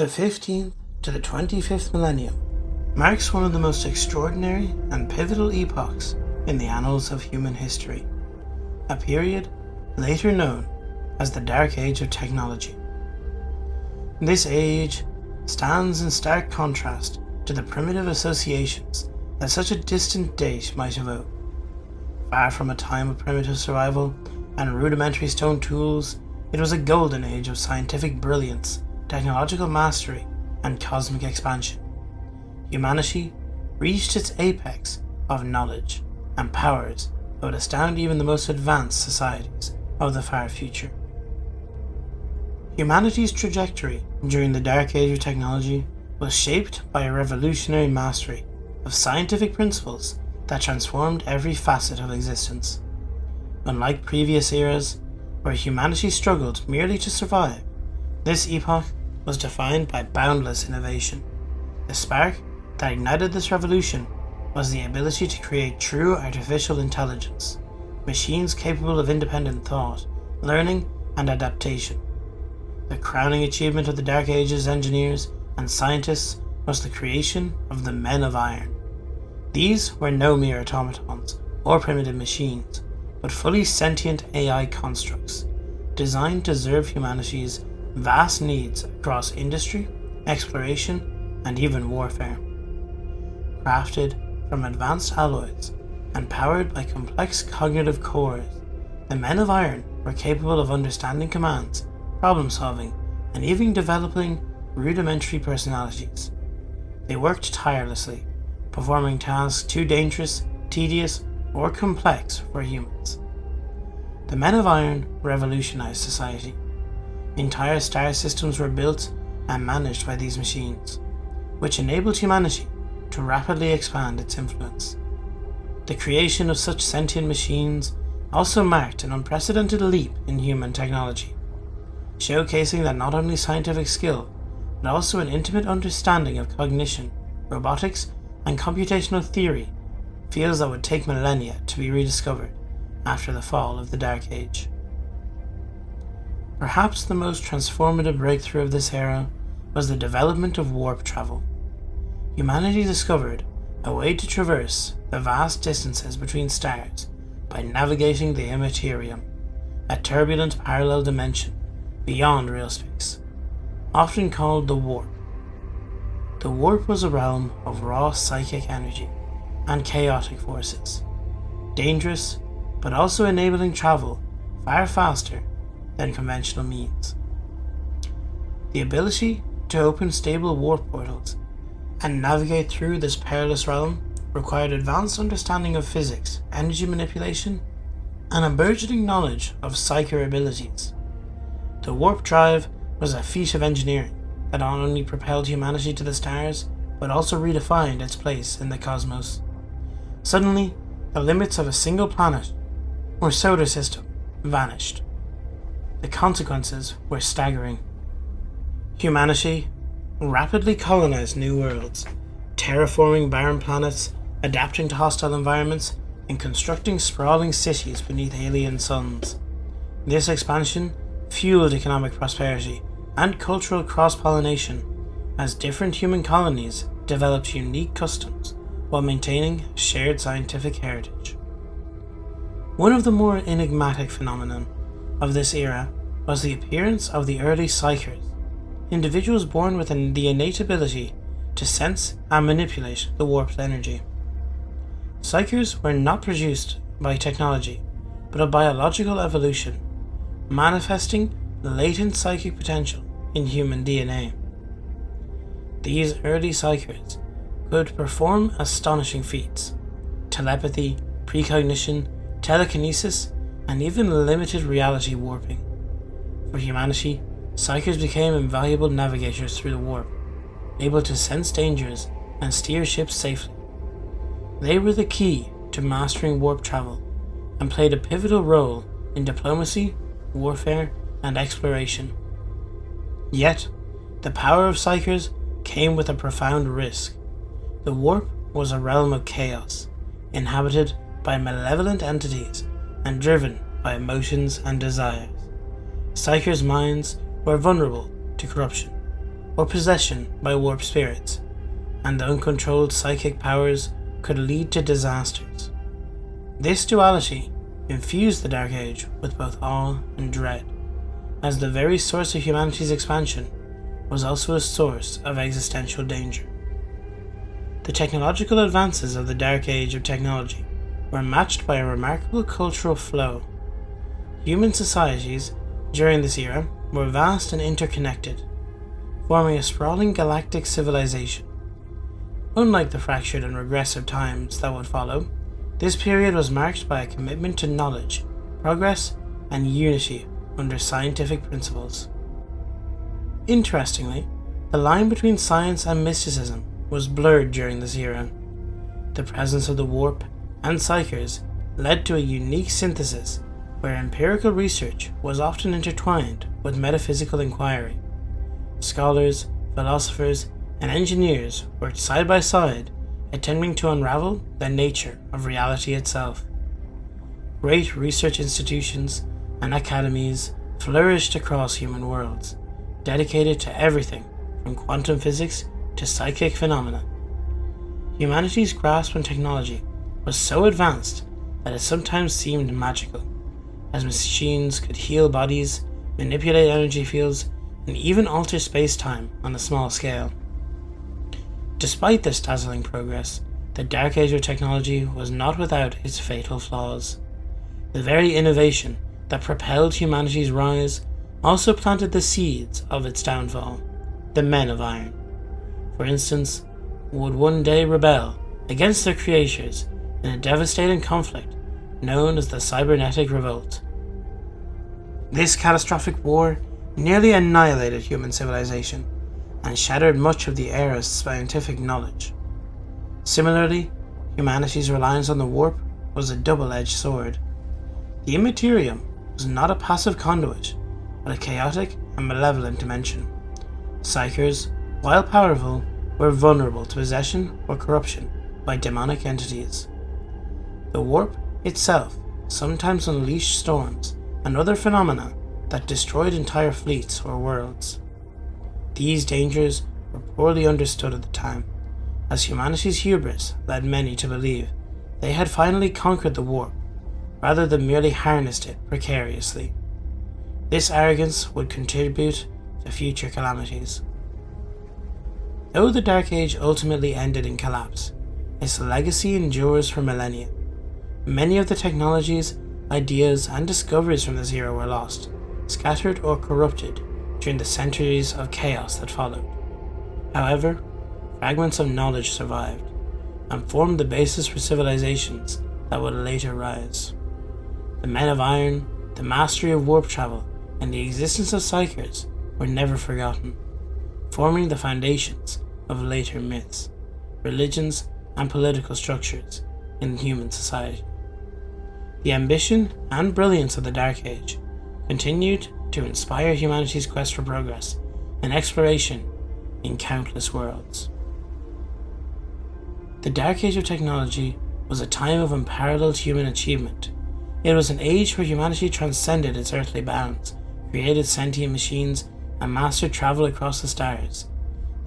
The 15th to the 25th millennium marks one of the most extraordinary and pivotal epochs in the annals of human history, a period later known as the Dark Age of Technology. This age stands in stark contrast to the primitive associations that such a distant date might evoke. Far from a time of primitive survival and rudimentary stone tools, it was a golden age of scientific brilliance, technological mastery, and cosmic expansion. Humanity reached its apex of knowledge and powers that would astound even the most advanced societies of the far future. Humanity's trajectory during the Dark Age of Technology was shaped by a revolutionary mastery of scientific principles that transformed every facet of existence. Unlike previous eras, where humanity struggled merely to survive, this epoch was defined by boundless innovation. The spark that ignited this revolution was the ability to create true artificial intelligence, machines capable of independent thought, learning, and adaptation. The crowning achievement of the Dark Age's engineers and scientists was the creation of the Men of Iron. These were no mere automatons or primitive machines, but fully sentient AI constructs, designed to serve humanity's vast needs across industry, exploration, and even warfare. Crafted from advanced alloys and powered by complex cognitive cores, the Men of Iron were capable of understanding commands, problem-solving, and even developing rudimentary personalities. They worked tirelessly, performing tasks too dangerous, tedious, or complex for humans. The Men of Iron revolutionized society. Entire star systems were built and managed by these machines, which enabled humanity to rapidly expand its influence. The creation of such sentient machines also marked an unprecedented leap in human technology, showcasing that not only scientific skill, but also an intimate understanding of cognition, robotics, and computational theory, fields that would take millennia to be rediscovered after the fall of the Dark Age. Perhaps the most transformative breakthrough of this era was the development of warp travel. Humanity discovered a way to traverse the vast distances between stars by navigating the Imperium, a turbulent parallel dimension beyond real space, often called the warp. The warp was a realm of raw psychic energy and chaotic forces, dangerous but also enabling travel far faster than conventional means. The ability to open stable warp portals and navigate through this perilous realm required advanced understanding of physics, energy manipulation, and a burgeoning knowledge of psychic abilities. The warp drive was a feat of engineering that not only propelled humanity to the stars, but also redefined its place in the cosmos. Suddenly, the limits of a single planet or solar system vanished. The consequences were staggering. Humanity rapidly colonized new worlds, terraforming barren planets, adapting to hostile environments, and constructing sprawling cities beneath alien suns. This expansion fueled economic prosperity and cultural cross-pollination as different human colonies developed unique customs while maintaining shared scientific heritage. One of the more enigmatic phenomena of this era was the appearance of the early psychers, individuals born with the innate ability to sense and manipulate the warped energy. Psychers were not produced by technology, but a biological evolution, manifesting latent psychic potential in human DNA. These early psychers could perform astonishing feats: telepathy, precognition, telekinesis, and even limited reality warping. For humanity, psychers became invaluable navigators through the warp, able to sense dangers and steer ships safely. They were the key to mastering warp travel and played a pivotal role in diplomacy, warfare, and exploration. Yet, the power of psychers came with a profound risk. The warp was a realm of chaos, inhabited by malevolent entities and driven by emotions and desires. Psychers' minds were vulnerable to corruption, or possession by warp spirits, and the uncontrolled psychic powers could lead to disasters. This duality infused the Dark Age with both awe and dread, as the very source of humanity's expansion was also a source of existential danger. The technological advances of the Dark Age of technology were matched by a remarkable cultural flow. Human societies during this era were vast and interconnected, forming a sprawling galactic civilization. Unlike the fractured and regressive times that would follow, this period was marked by a commitment to knowledge, progress, and unity under scientific principles. Interestingly, the line between science and mysticism was blurred during this era. The presence of the warp and psychers led to a unique synthesis where empirical research was often intertwined with metaphysical inquiry. Scholars, philosophers, and engineers worked side by side, attempting to unravel the nature of reality itself. Great research institutions and academies flourished across human worlds, dedicated to everything from quantum physics to psychic phenomena. Humanity's grasp on technology was so advanced that it sometimes seemed magical, as machines could heal bodies, manipulate energy fields, and even alter space-time on a small scale. Despite this dazzling progress, the Dark Age of technology was not without its fatal flaws. The very innovation that propelled humanity's rise also planted the seeds of its downfall, the Men of Iron. For instance, would one day rebel against their creators in a devastating conflict known as the Cybernetic Revolt. This catastrophic war nearly annihilated human civilization and shattered much of the era's scientific knowledge. Similarly, humanity's reliance on the warp was a double-edged sword. The Imperium was not a passive conduit, but a chaotic and malevolent dimension. Psychers, while powerful, were vulnerable to possession or corruption by demonic entities. The warp itself sometimes unleashed storms and other phenomena that destroyed entire fleets or worlds. These dangers were poorly understood at the time, as humanity's hubris led many to believe they had finally conquered the warp, rather than merely harnessed it precariously. This arrogance would contribute to future calamities. Though the Dark Age ultimately ended in collapse, its legacy endures for millennia. Many of the technologies, ideas, and discoveries from this era were lost, scattered, or corrupted during the centuries of chaos that followed. However, fragments of knowledge survived and formed the basis for civilizations that would later rise. The Men of Iron, the mastery of warp travel, and the existence of psychers were never forgotten, forming the foundations of later myths, religions, and political structures in human society. The ambition and brilliance of the Dark Age continued to inspire humanity's quest for progress and exploration in countless worlds. The Dark Age of technology was a time of unparalleled human achievement. It was an age where humanity transcended its earthly bounds, created sentient machines, and mastered travel across the stars.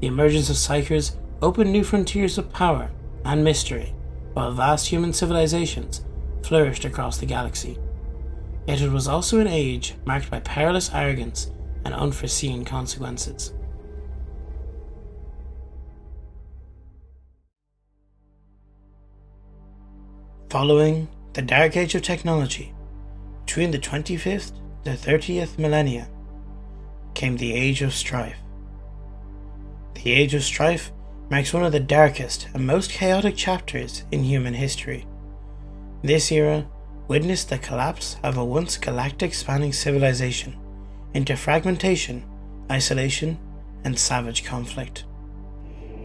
The emergence of psychers opened new frontiers of power and mystery, while vast human civilizations flourished across the galaxy. Yet it was also an age marked by perilous arrogance and unforeseen consequences. Following the Dark Age of technology, between the 25th to 30th millennia, came the Age of Strife. The Age of Strife marks one of the darkest and most chaotic chapters in human history. This era witnessed the collapse of a once galactic-spanning civilization into fragmentation, isolation, and savage conflict.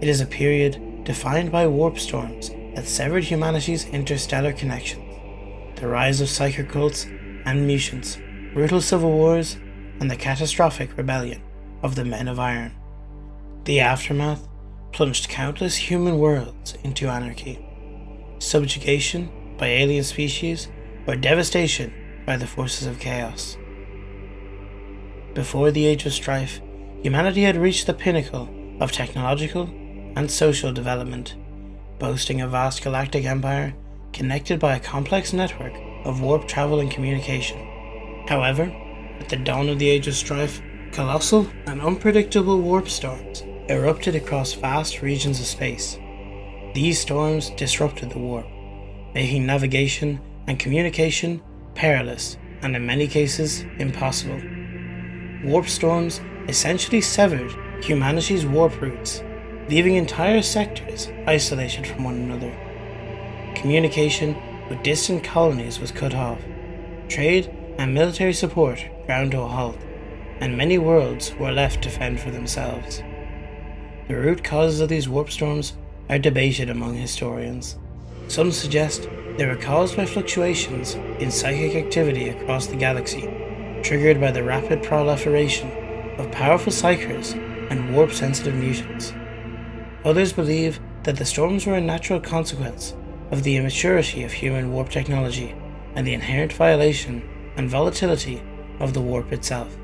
It is a period defined by warp storms that severed humanity's interstellar connections, the rise of psychic cults and mutants, brutal civil wars, and the catastrophic rebellion of the Men of Iron. The aftermath plunged countless human worlds into anarchy, subjugation by alien species, or devastation by the forces of chaos. Before the Age of Strife, Humanity had reached the pinnacle of technological and social development, boasting a vast galactic empire connected by a complex network of warp travel and communication. However, at the dawn of the Age of Strife, colossal and unpredictable warp storms erupted across vast regions of space. These storms disrupted the warp, making navigation and communication perilous and in many cases impossible. Warp storms essentially severed humanity's warp routes, leaving entire sectors isolated from one another. Communication with distant colonies was cut off, trade and military support ground to a halt, and many worlds were left to fend for themselves. The root causes of these warp storms are debated among historians. Some suggest they were caused by fluctuations in psychic activity across the galaxy, triggered by the rapid proliferation of powerful psychers and warp-sensitive mutants. Others believe that the storms were a natural consequence of the immaturity of human warp technology and the inherent violation and volatility of the warp itself.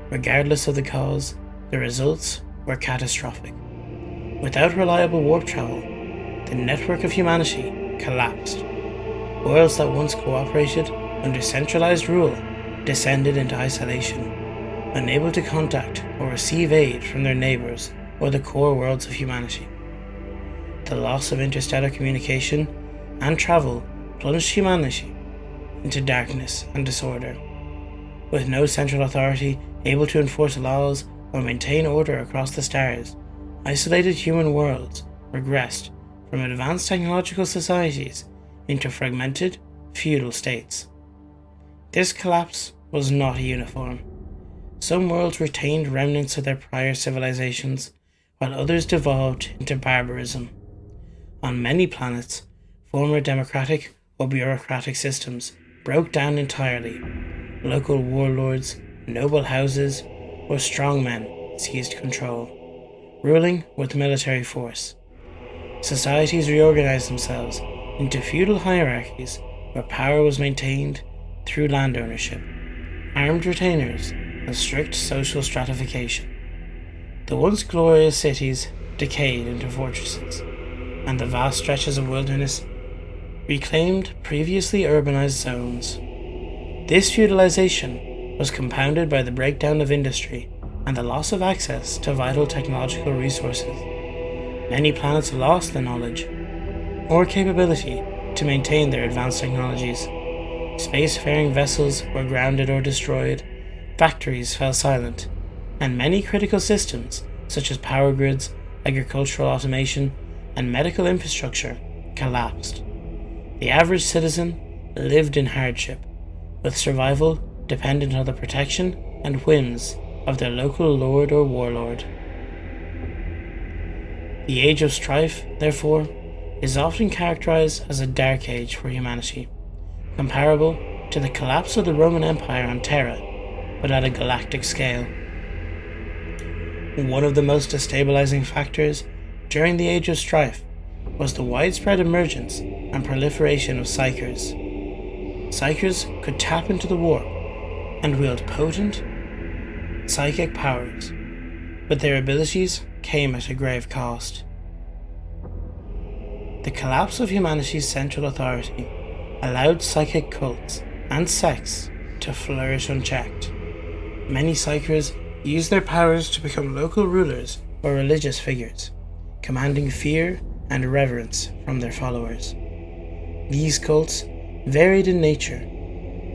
Regardless of the cause, the results were catastrophic. Without reliable warp travel, the network of humanity collapsed. Worlds that once cooperated under centralized rule descended into isolation, unable to contact or receive aid from their neighbors or the core worlds of humanity. The loss of interstellar communication and travel plunged humanity into darkness and disorder. With no central authority able to enforce laws or maintain order across the stars, isolated human worlds regressed from advanced technological societies into fragmented, feudal states. This collapse was not uniform. Some worlds retained remnants of their prior civilizations, while others devolved into barbarism. On many planets, former democratic or bureaucratic systems broke down entirely. Local warlords, noble houses, or strongmen seized control, ruling with military force. Societies reorganized themselves into feudal hierarchies where power was maintained through land ownership, armed retainers, and strict social stratification. The once glorious cities decayed into fortresses, and the vast stretches of wilderness reclaimed previously urbanized zones. This feudalization was compounded by the breakdown of industry and the loss of access to vital technological resources. Many planets lost the knowledge or capability to maintain their advanced technologies. Spacefaring vessels were grounded or destroyed, factories fell silent, and many critical systems, such as power grids, agricultural automation, and medical infrastructure, collapsed. The average citizen lived in hardship, with survival dependent on the protection and whims of their local lord or warlord. The Age of Strife, therefore, is often characterized as a dark age for humanity, comparable to the collapse of the Roman Empire on Terra, but at a galactic scale. One of the most destabilizing factors during the Age of Strife was the widespread emergence and proliferation of psychers. Psychers could tap into the warp and wield potent psychic powers, but their abilities came at a grave cost. The collapse of humanity's central authority allowed psychic cults and sects to flourish unchecked. Many psychers used their powers to become local rulers or religious figures, commanding fear and reverence from their followers. These cults varied in nature.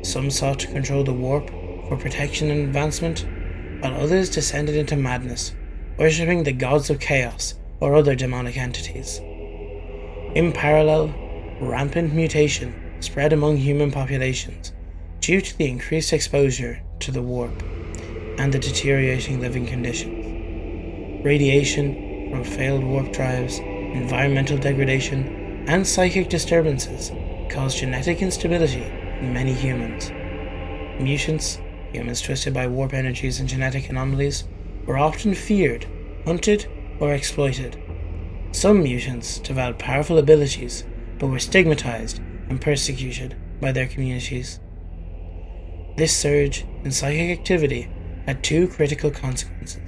Some sought to control the warp for protection and advancement, while others descended into madness, worshipping the gods of chaos or other demonic entities. In parallel, rampant mutation spread among human populations due to the increased exposure to the warp and the deteriorating living conditions. Radiation from failed warp drives, environmental degradation, and psychic disturbances caused genetic instability in many humans. Mutants, humans twisted by warp energies and genetic anomalies, were often feared, hunted, or exploited. Some mutants developed powerful abilities, but were stigmatized and persecuted by their communities. This surge in psychic activity had two critical consequences.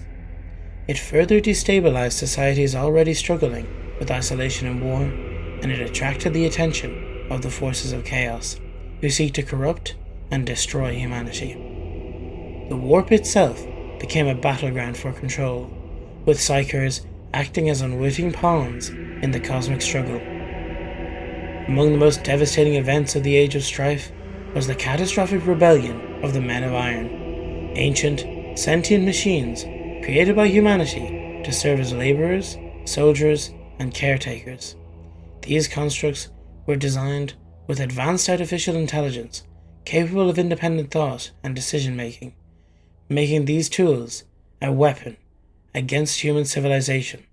It further destabilized societies already struggling with isolation and war, and it attracted the attention of the forces of chaos, who seek to corrupt and destroy humanity. The warp itself became a battleground for control, with psychers acting as unwitting pawns in the cosmic struggle. Among the most devastating events of the Age of Strife was the catastrophic rebellion of the Men of Iron, ancient, sentient machines created by humanity to serve as laborers, soldiers, and caretakers. These constructs were designed with advanced artificial intelligence, capable of independent thought and decision-making, making these tools a weapon against human civilization.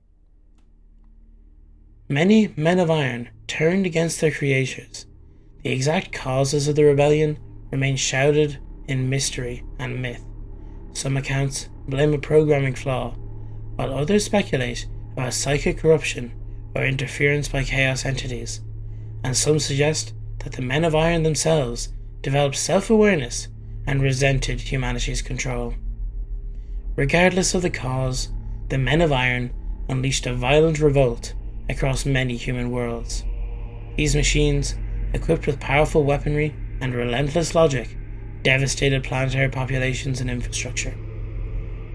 Many Men of Iron turned against their creators. The exact causes of the rebellion remain shrouded in mystery and myth. Some accounts blame a programming flaw, while others speculate about psychic corruption or interference by chaos entities, and some suggest that the Men of Iron themselves developed self-awareness and resented humanity's control. Regardless of the cause, the Men of Iron unleashed a violent revolt across many human worlds. These machines, equipped with powerful weaponry and relentless logic, devastated planetary populations and infrastructure.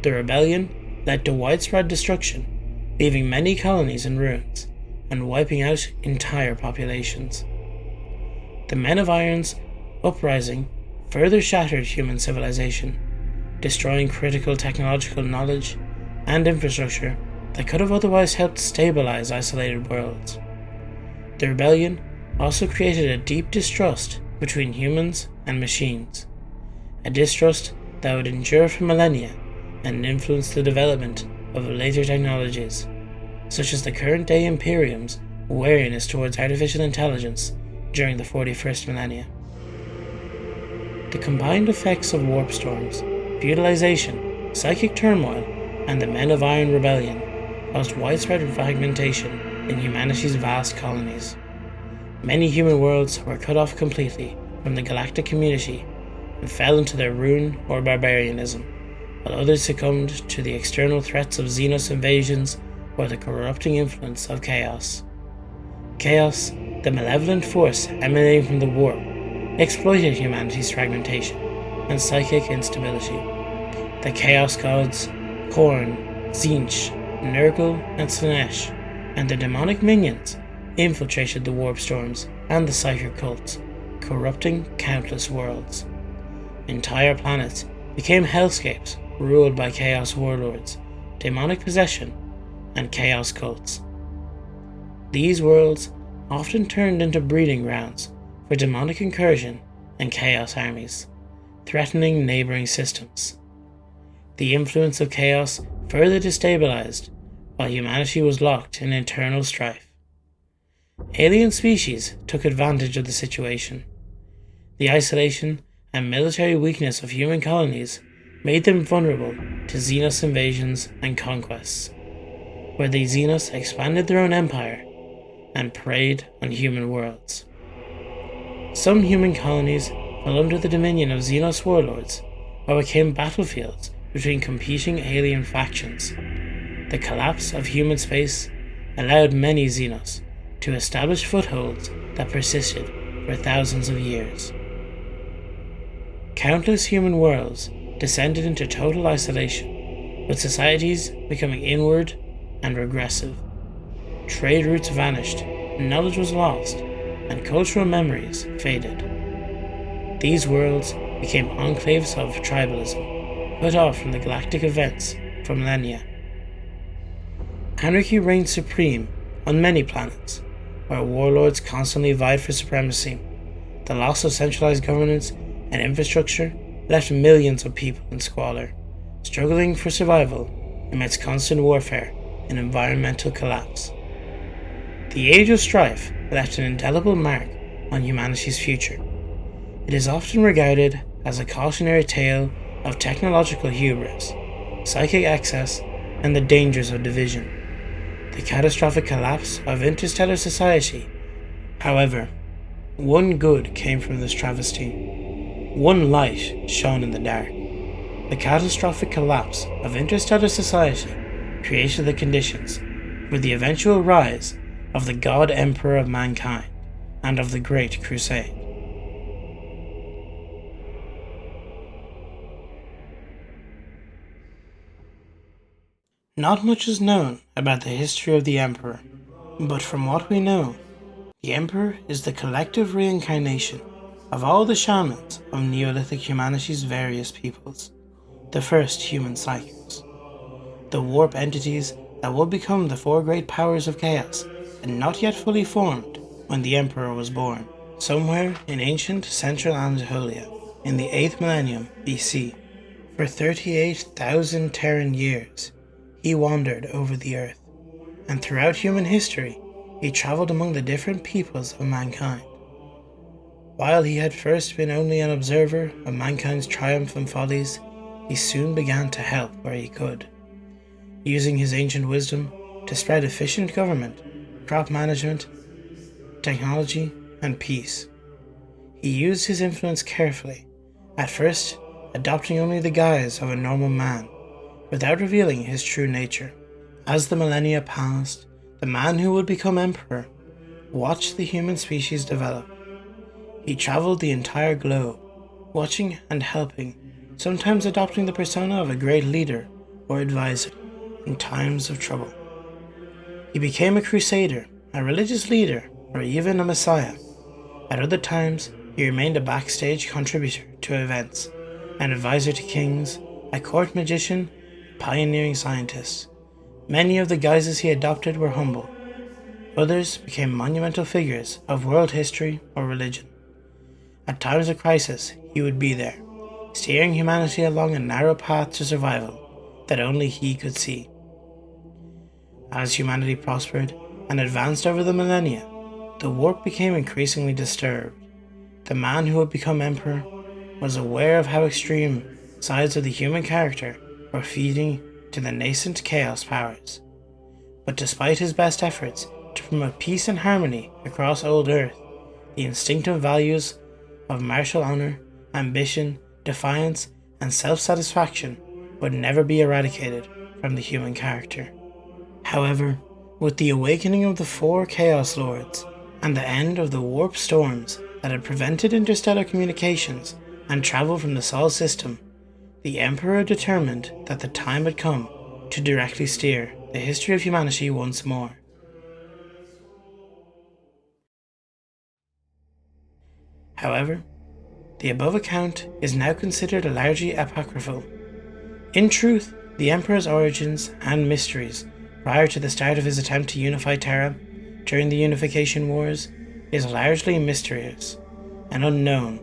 The rebellion led to widespread destruction, leaving many colonies in ruins and wiping out entire populations. The Men of Iron's uprising further shattered human civilization, destroying critical technological knowledge and infrastructure that could have otherwise helped stabilize isolated worlds. The rebellion also created a deep distrust between humans and machines, a distrust that would endure for millennia and influence the development of later technologies, such as the current-day Imperium's wariness towards artificial intelligence during the 41st millennia. The combined effects of warp storms, feudalization, psychic turmoil, and the Men of Iron rebellion caused widespread fragmentation in humanity's vast colonies. Many human worlds were cut off completely from the galactic community and fell into their ruin or barbarianism, while others succumbed to the external threats of Xenos invasions or the corrupting influence of chaos. Chaos, the malevolent force emanating from the warp, exploited humanity's fragmentation and psychic instability. The Chaos Gods, Khorne, Tzeentch, Nurgle, and Slaanesh, and their demonic minions infiltrated the warp storms and the psychic cults, corrupting countless worlds. Entire planets became hellscapes ruled by chaos warlords, demonic possession, and chaos cults. These worlds often turned into breeding grounds for demonic incursion and chaos armies, threatening neighboring systems. The influence of chaos further destabilized, while humanity was locked in internal strife. Alien species took advantage of the situation. The isolation and military weakness of human colonies made them vulnerable to Xenos invasions and conquests, where the Xenos expanded their own empire and preyed on human worlds. Some human colonies fell under the dominion of Xenos warlords or became battlefields between competing alien factions. The collapse of human space allowed many Xenos to establish footholds that persisted for thousands of years. Countless human worlds descended into total isolation, with societies becoming inward and regressive. Trade routes vanished, knowledge was lost, and cultural memories faded. These worlds became enclaves of tribalism, cut off from the galactic events for millennia. Anarchy reigned supreme on many planets, where warlords constantly vied for supremacy. The loss of centralized governance and infrastructure left millions of people in squalor, struggling for survival amidst constant warfare and environmental collapse. The Age of Strife left an indelible mark on humanity's future. It is often regarded as a cautionary tale of technological hubris, psychic excess, and the dangers of division. The catastrophic collapse of interstellar society. However, one good came from this travesty. One light shone in the dark. The catastrophic collapse of interstellar society created the conditions for the eventual rise of the God Emperor of mankind and of the Great Crusade. Not much is known about the history of the Emperor, but from what we know, the Emperor is the collective reincarnation of all the shamans of Neolithic humanity's various peoples, the first human psychics, the warp entities that would become the four great powers of chaos had not yet fully formed when the Emperor was born. Somewhere in ancient central Anatolia, in the 8th millennium BC, for 38,000 Terran years, he wandered over the earth, and throughout human history, he travelled among the different peoples of mankind. While he had first been only an observer of mankind's triumph and follies, he soon began to help where he could, using his ancient wisdom to spread efficient government, crop management, technology, and peace. He used his influence carefully, at first adopting only the guise of a normal man, without revealing his true nature. As the millennia passed, the man who would become emperor watched the human species develop. He traveled the entire globe, watching and helping, sometimes adopting the persona of a great leader or advisor in times of trouble. He became a crusader, a religious leader, or even a messiah. At other times, he remained a backstage contributor to events, an advisor to kings, a court magician, a pioneering scientist. Many of the guises he adopted were humble. Others became monumental figures of world history or religion. At times of crisis, he would be there, steering humanity along a narrow path to survival that only he could see. As humanity prospered and advanced over the millennia, the warp became increasingly disturbed. The man who would become emperor was aware of how extreme sides of the human character were feeding to the nascent chaos powers. But despite his best efforts to promote peace and harmony across old Earth, the instinctive values of martial honor, ambition, defiance, and self-satisfaction would never be eradicated from the human character. However, with the awakening of the four Chaos Lords and the end of the warp storms that had prevented interstellar communications and travel from the Sol system, the Emperor determined that the time had come to directly steer the history of humanity once more. However, the above account is now considered largely apocryphal. In truth, the Emperor's origins and mysteries prior to the start of his attempt to unify Terra during the Unification Wars is largely mysterious and unknown,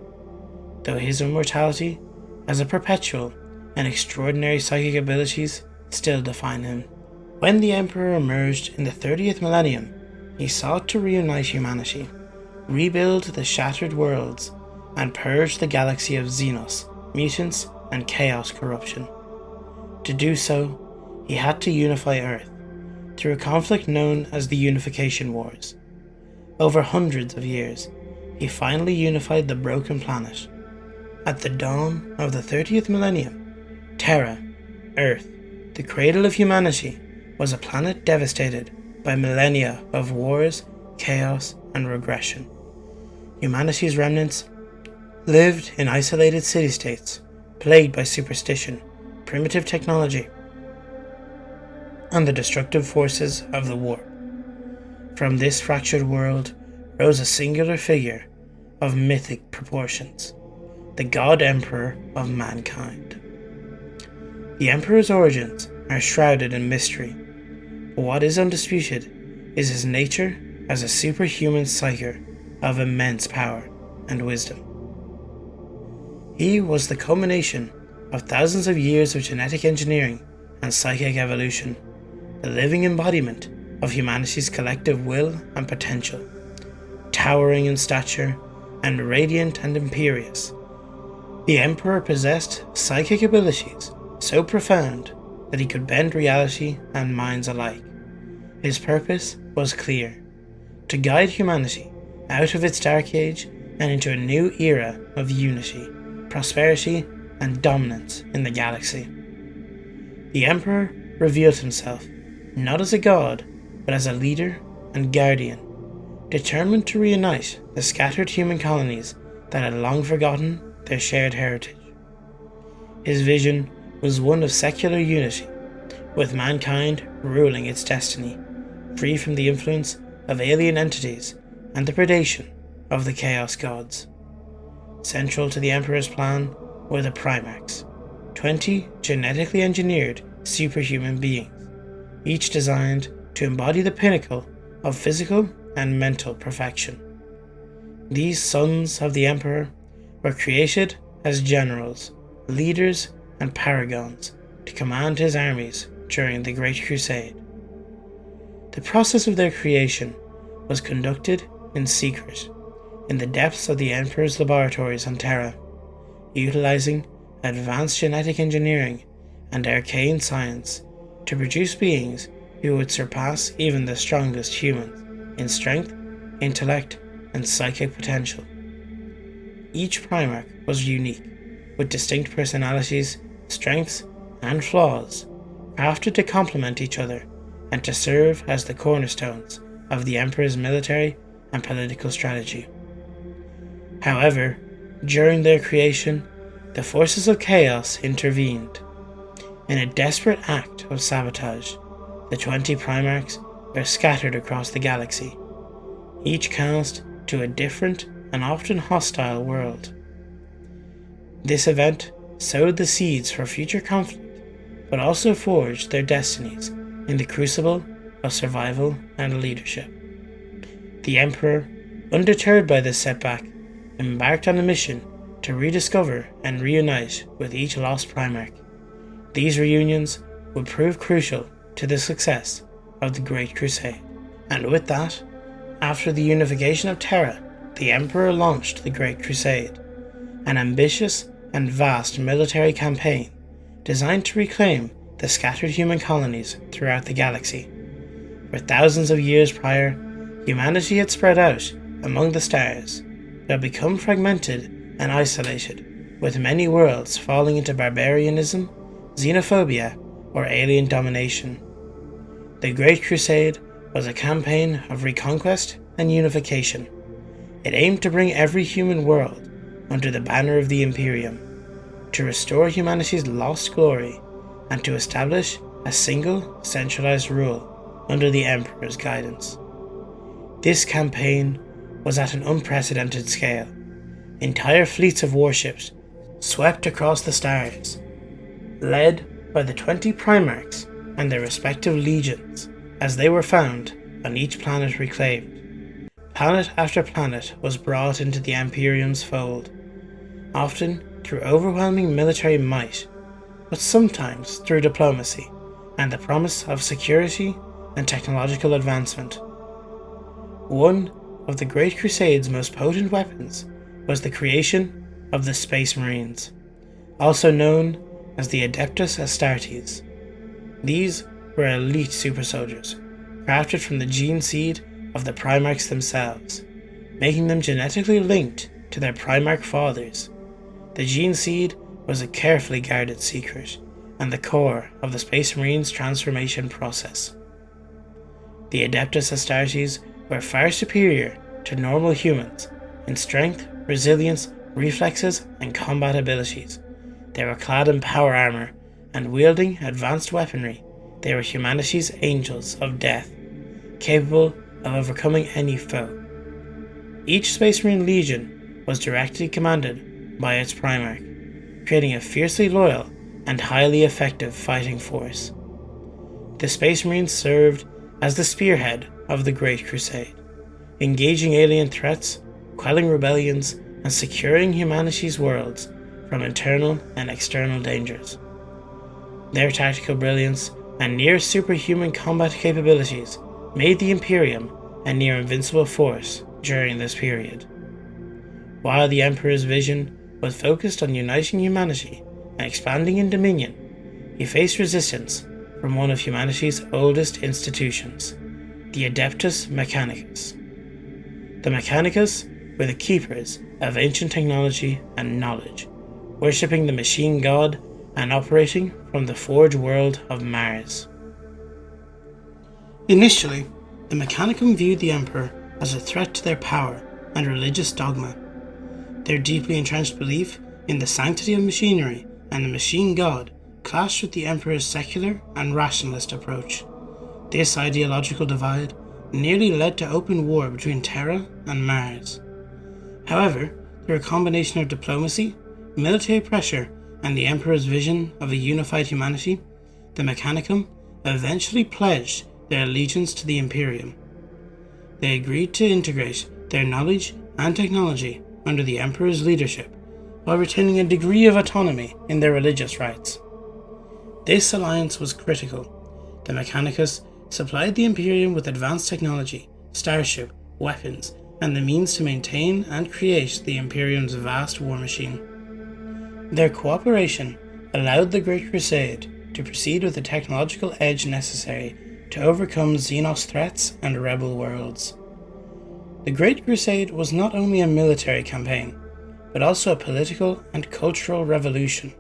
though his immortality as a perpetual and extraordinary psychic abilities still define him. When the Emperor emerged in the 30th millennium, he sought to reunite humanity, rebuild the shattered worlds, and purge the galaxy of Xenos, mutants, and chaos corruption. To do so, he had to unify Earth, through a conflict known as the Unification Wars. Over hundreds of years, he finally unified the broken planet. At the dawn of the 30th millennium, Terra, Earth, the cradle of humanity, was a planet devastated by millennia of wars, chaos, and regression. Humanity's remnants lived in isolated city-states, plagued by superstition, primitive technology, and the destructive forces of the warp. From this fractured world rose a singular figure of mythic proportions, the God Emperor of mankind. The Emperor's origins are shrouded in mystery, but what is undisputed is his nature as a superhuman psyker of immense power and wisdom. He was the culmination of thousands of years of genetic engineering and psychic evolution, the living embodiment of humanity's collective will and potential. Towering in stature and radiant and imperious, the Emperor possessed psychic abilities so profound that he could bend reality and minds alike. His purpose was clear: to guide humanity out of its dark age and into a new era of unity, prosperity, and dominance in the galaxy. The Emperor revealed himself not as a god, but as a leader and guardian, determined to reunite the scattered human colonies that had long forgotten their shared heritage. His vision was one of secular unity, with mankind ruling its destiny, free from the influence of alien entities and the predation of the Chaos Gods. Central to the Emperor's plan were the Primarchs, 20 genetically engineered superhuman beings, each designed to embody the pinnacle of physical and mental perfection. These sons of the Emperor were created as generals, leaders, and paragons to command his armies during the Great Crusade. The process of their creation was conducted in secret in the depths of the Emperor's laboratories on Terra, utilizing advanced genetic engineering and arcane science to produce beings who would surpass even the strongest humans in strength, intellect, and psychic potential. Each Primarch was unique, with distinct personalities, strengths, and flaws, crafted to complement each other and to serve as the cornerstones of the Emperor's military and political strategy. However, during their creation, the forces of chaos intervened. In a desperate act of sabotage, the 20 Primarchs were scattered across the galaxy, each cast to a different and often hostile world. This event sowed the seeds for future conflict, but also forged their destinies in the crucible of survival and leadership. The Emperor, undeterred by this setback, embarked on a mission to rediscover and reunite with each lost Primarch. These reunions would prove crucial to the success of the Great Crusade. And with that, after the unification of Terra, the Emperor launched the Great Crusade, an ambitious and vast military campaign designed to reclaim the scattered human colonies throughout the galaxy. For thousands of years prior, humanity had spread out among the stars, but had become fragmented and isolated, with many worlds falling into barbarianism, xenophobia, or alien domination. The Great Crusade was a campaign of reconquest and unification. It aimed to bring every human world under the banner of the Imperium, to restore humanity's lost glory, and to establish a single, centralized rule under the Emperor's guidance. This campaign was at an unprecedented scale. Entire fleets of warships swept across the stars, led by the 20 Primarchs and their respective legions, as they were found on each planet reclaimed. Planet after planet was brought into the Imperium's fold, often through overwhelming military might, but sometimes through diplomacy and the promise of security and technological advancement. One of the Great Crusade's most potent weapons was the creation of the Space Marines, also known as the Adeptus Astartes. These were elite super soldiers, crafted from the gene seed of the Primarchs themselves, making them genetically linked to their Primarch fathers. The gene seed was a carefully guarded secret and the core of the Space Marines' transformation process. The Adeptus Astartes were far superior to normal humans in strength, resilience, reflexes, and combat abilities. They were clad in power armor and wielding advanced weaponry. They were humanity's angels of death, capable of overcoming any foe. Each Space Marine Legion was directly commanded by its Primarch, creating a fiercely loyal and highly effective fighting force. The Space Marines served as the spearhead of the Great Crusade, engaging alien threats, quelling rebellions, and securing humanity's worlds from internal and external dangers. Their tactical brilliance and near superhuman combat capabilities made the Imperium a near invincible force during this period. While the Emperor's vision was focused on uniting humanity and expanding in dominion, he faced resistance from one of humanity's oldest institutions, the Adeptus Mechanicus. The Mechanicus were the keepers of ancient technology and knowledge, worshipping the machine god and operating from the forge world of Mars. Initially, the Mechanicum viewed the Emperor as a threat to their power and religious dogma. Their deeply entrenched belief in the sanctity of machinery and the machine god clashed with the Emperor's secular and rationalist approach. This ideological divide nearly led to open war between Terra and Mars. However, through a combination of diplomacy, military pressure, and the Emperor's vision of a unified humanity, the Mechanicum eventually pledged their allegiance to the Imperium. They agreed to integrate their knowledge and technology under the Emperor's leadership, while retaining a degree of autonomy in their religious rites. This alliance was critical. The Mechanicus supplied the Imperium with advanced technology, starship, weapons, and the means to maintain and create the Imperium's vast war machine. Their cooperation allowed the Great Crusade to proceed with the technological edge necessary to overcome Xenos threats and rebel worlds. The Great Crusade was not only a military campaign, but also a political and cultural revolution.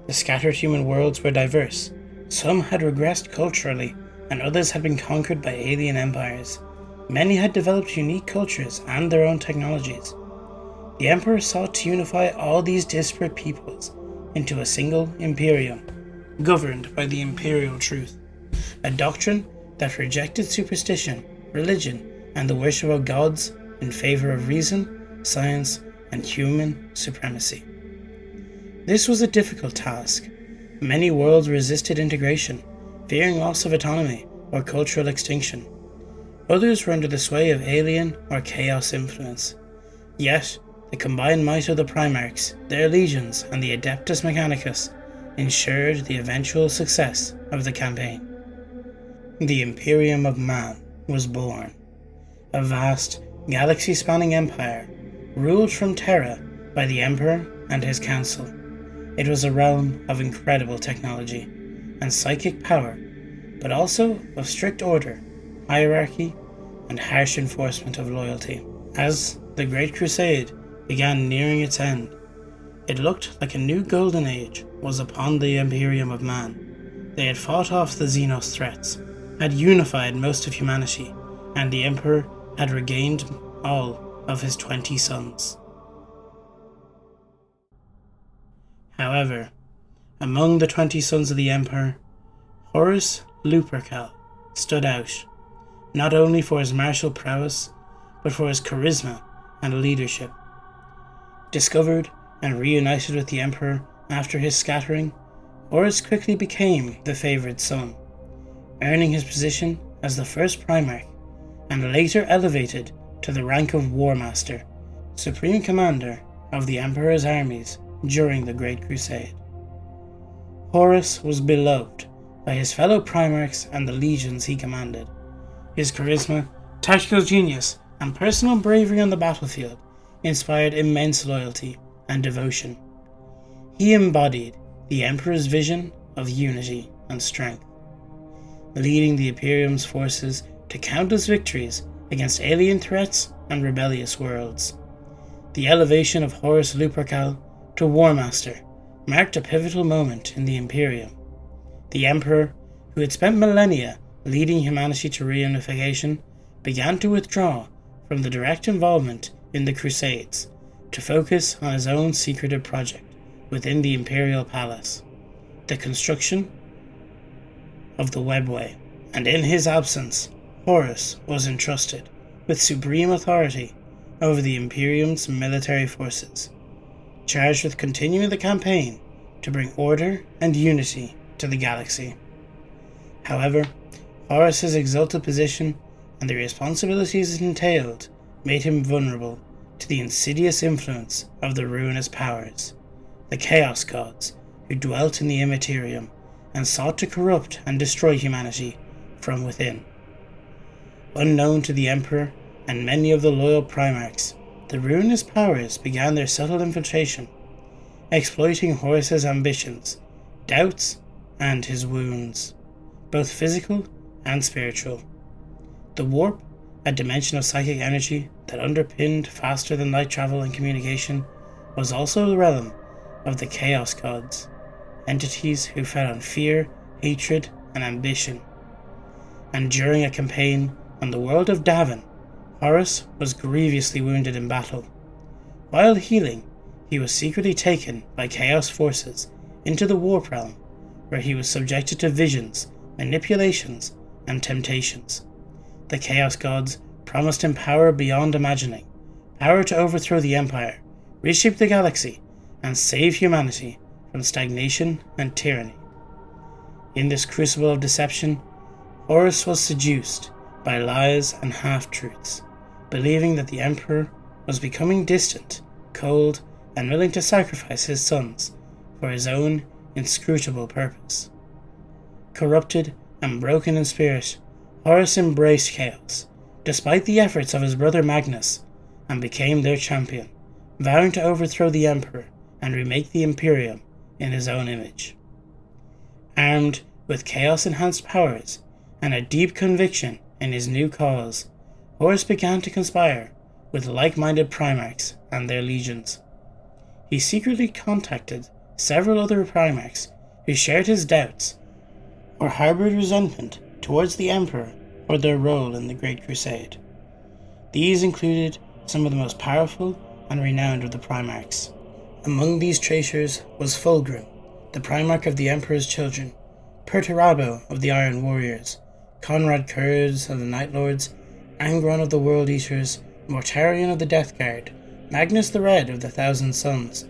The scattered human worlds were diverse. Some had regressed culturally, and others had been conquered by alien empires. Many had developed unique cultures and their own technologies. The Emperor sought to unify all these disparate peoples into a single Imperium, governed by the Imperial Truth, a doctrine that rejected superstition, religion, and the worship of gods in favor of reason, science, and human supremacy. This was a difficult task. Many worlds resisted integration, fearing loss of autonomy or cultural extinction. Others were under the sway of alien or chaos influence. Yet, the combined might of the Primarchs, their legions, and the Adeptus Mechanicus ensured the eventual success of the campaign. The Imperium of Man was born, a vast, galaxy-spanning empire ruled from Terra by the Emperor and his council. It was a realm of incredible technology and psychic power, but also of strict order, hierarchy, and harsh enforcement of loyalty. As the Great Crusade began nearing its end, it looked like a new golden age was upon the Imperium of Man. They had fought off the Xenos threats, had unified most of humanity, and the Emperor had regained all of his 20 sons. However, among the 20 sons of the Emperor, Horus Lupercal stood out, not only for his martial prowess, but for his charisma and leadership. Discovered and reunited with the Emperor after his scattering, Horus quickly became the favoured son, earning his position as the first Primarch, and later elevated to the rank of War Master, Supreme Commander of the Emperor's armies during the Great Crusade. Horus was beloved by his fellow Primarchs and the legions he commanded. His charisma, tactical genius, and personal bravery on the battlefield inspired immense loyalty and devotion. He embodied the Emperor's vision of unity and strength, leading the Imperium's forces to countless victories against alien threats and rebellious worlds. The elevation of Horus Lupercal to War Master marked a pivotal moment in the Imperium. The Emperor, who had spent millennia leading humanity to reunification, began to withdraw from the direct involvement in the Crusades to focus on his own secretive project within the Imperial Palace, the construction of the Webway, and in his absence, Horus was entrusted with supreme authority over the Imperium's military forces, charged with continuing the campaign to bring order and unity to the galaxy. However, Horus's exalted position and the responsibilities it entailed made him vulnerable to the insidious influence of the ruinous powers, the Chaos Gods, who dwelt in the Immaterium and sought to corrupt and destroy humanity from within. Unknown to the Emperor and many of the loyal Primarchs, the ruinous powers began their subtle infiltration, exploiting Horus's ambitions, doubts, and his wounds, both physical and spiritual. The warp, a dimension of psychic energy that underpinned faster than light travel and communication, was also the realm of the Chaos Gods, entities who fed on fear, hatred, and ambition. And during a campaign on the world of Davin, Horus was grievously wounded in battle. While healing, he was secretly taken by Chaos forces into the Warp Realm, where he was subjected to visions, manipulations, and temptations. The Chaos Gods promised him power beyond imagining, power to overthrow the Empire, reshape the galaxy, and save humanity from stagnation and tyranny. In this crucible of deception, Horus was seduced by lies and half-truths, believing that the Emperor was becoming distant, cold, and willing to sacrifice his sons for his own inscrutable purpose. Corrupted and broken in spirit, Horus embraced chaos, despite the efforts of his brother Magnus, and became their champion, vowing to overthrow the Emperor and remake the Imperium in his own image. Armed with chaos-enhanced powers and a deep conviction in his new cause, Horus began to conspire with like-minded Primarchs and their legions. He secretly contacted several other Primarchs who shared his doubts or harbored resentment towards the Emperor or their role in the Great Crusade. These included some of the most powerful and renowned of the Primarchs. Among these traitors was Fulgrim, the Primarch of the Emperor's Children, Perturabo of the Iron Warriors, Conrad Curds of the Night Lords, Angron of the World Eaters, Mortarion of the Death Guard, Magnus the Red of the Thousand Suns,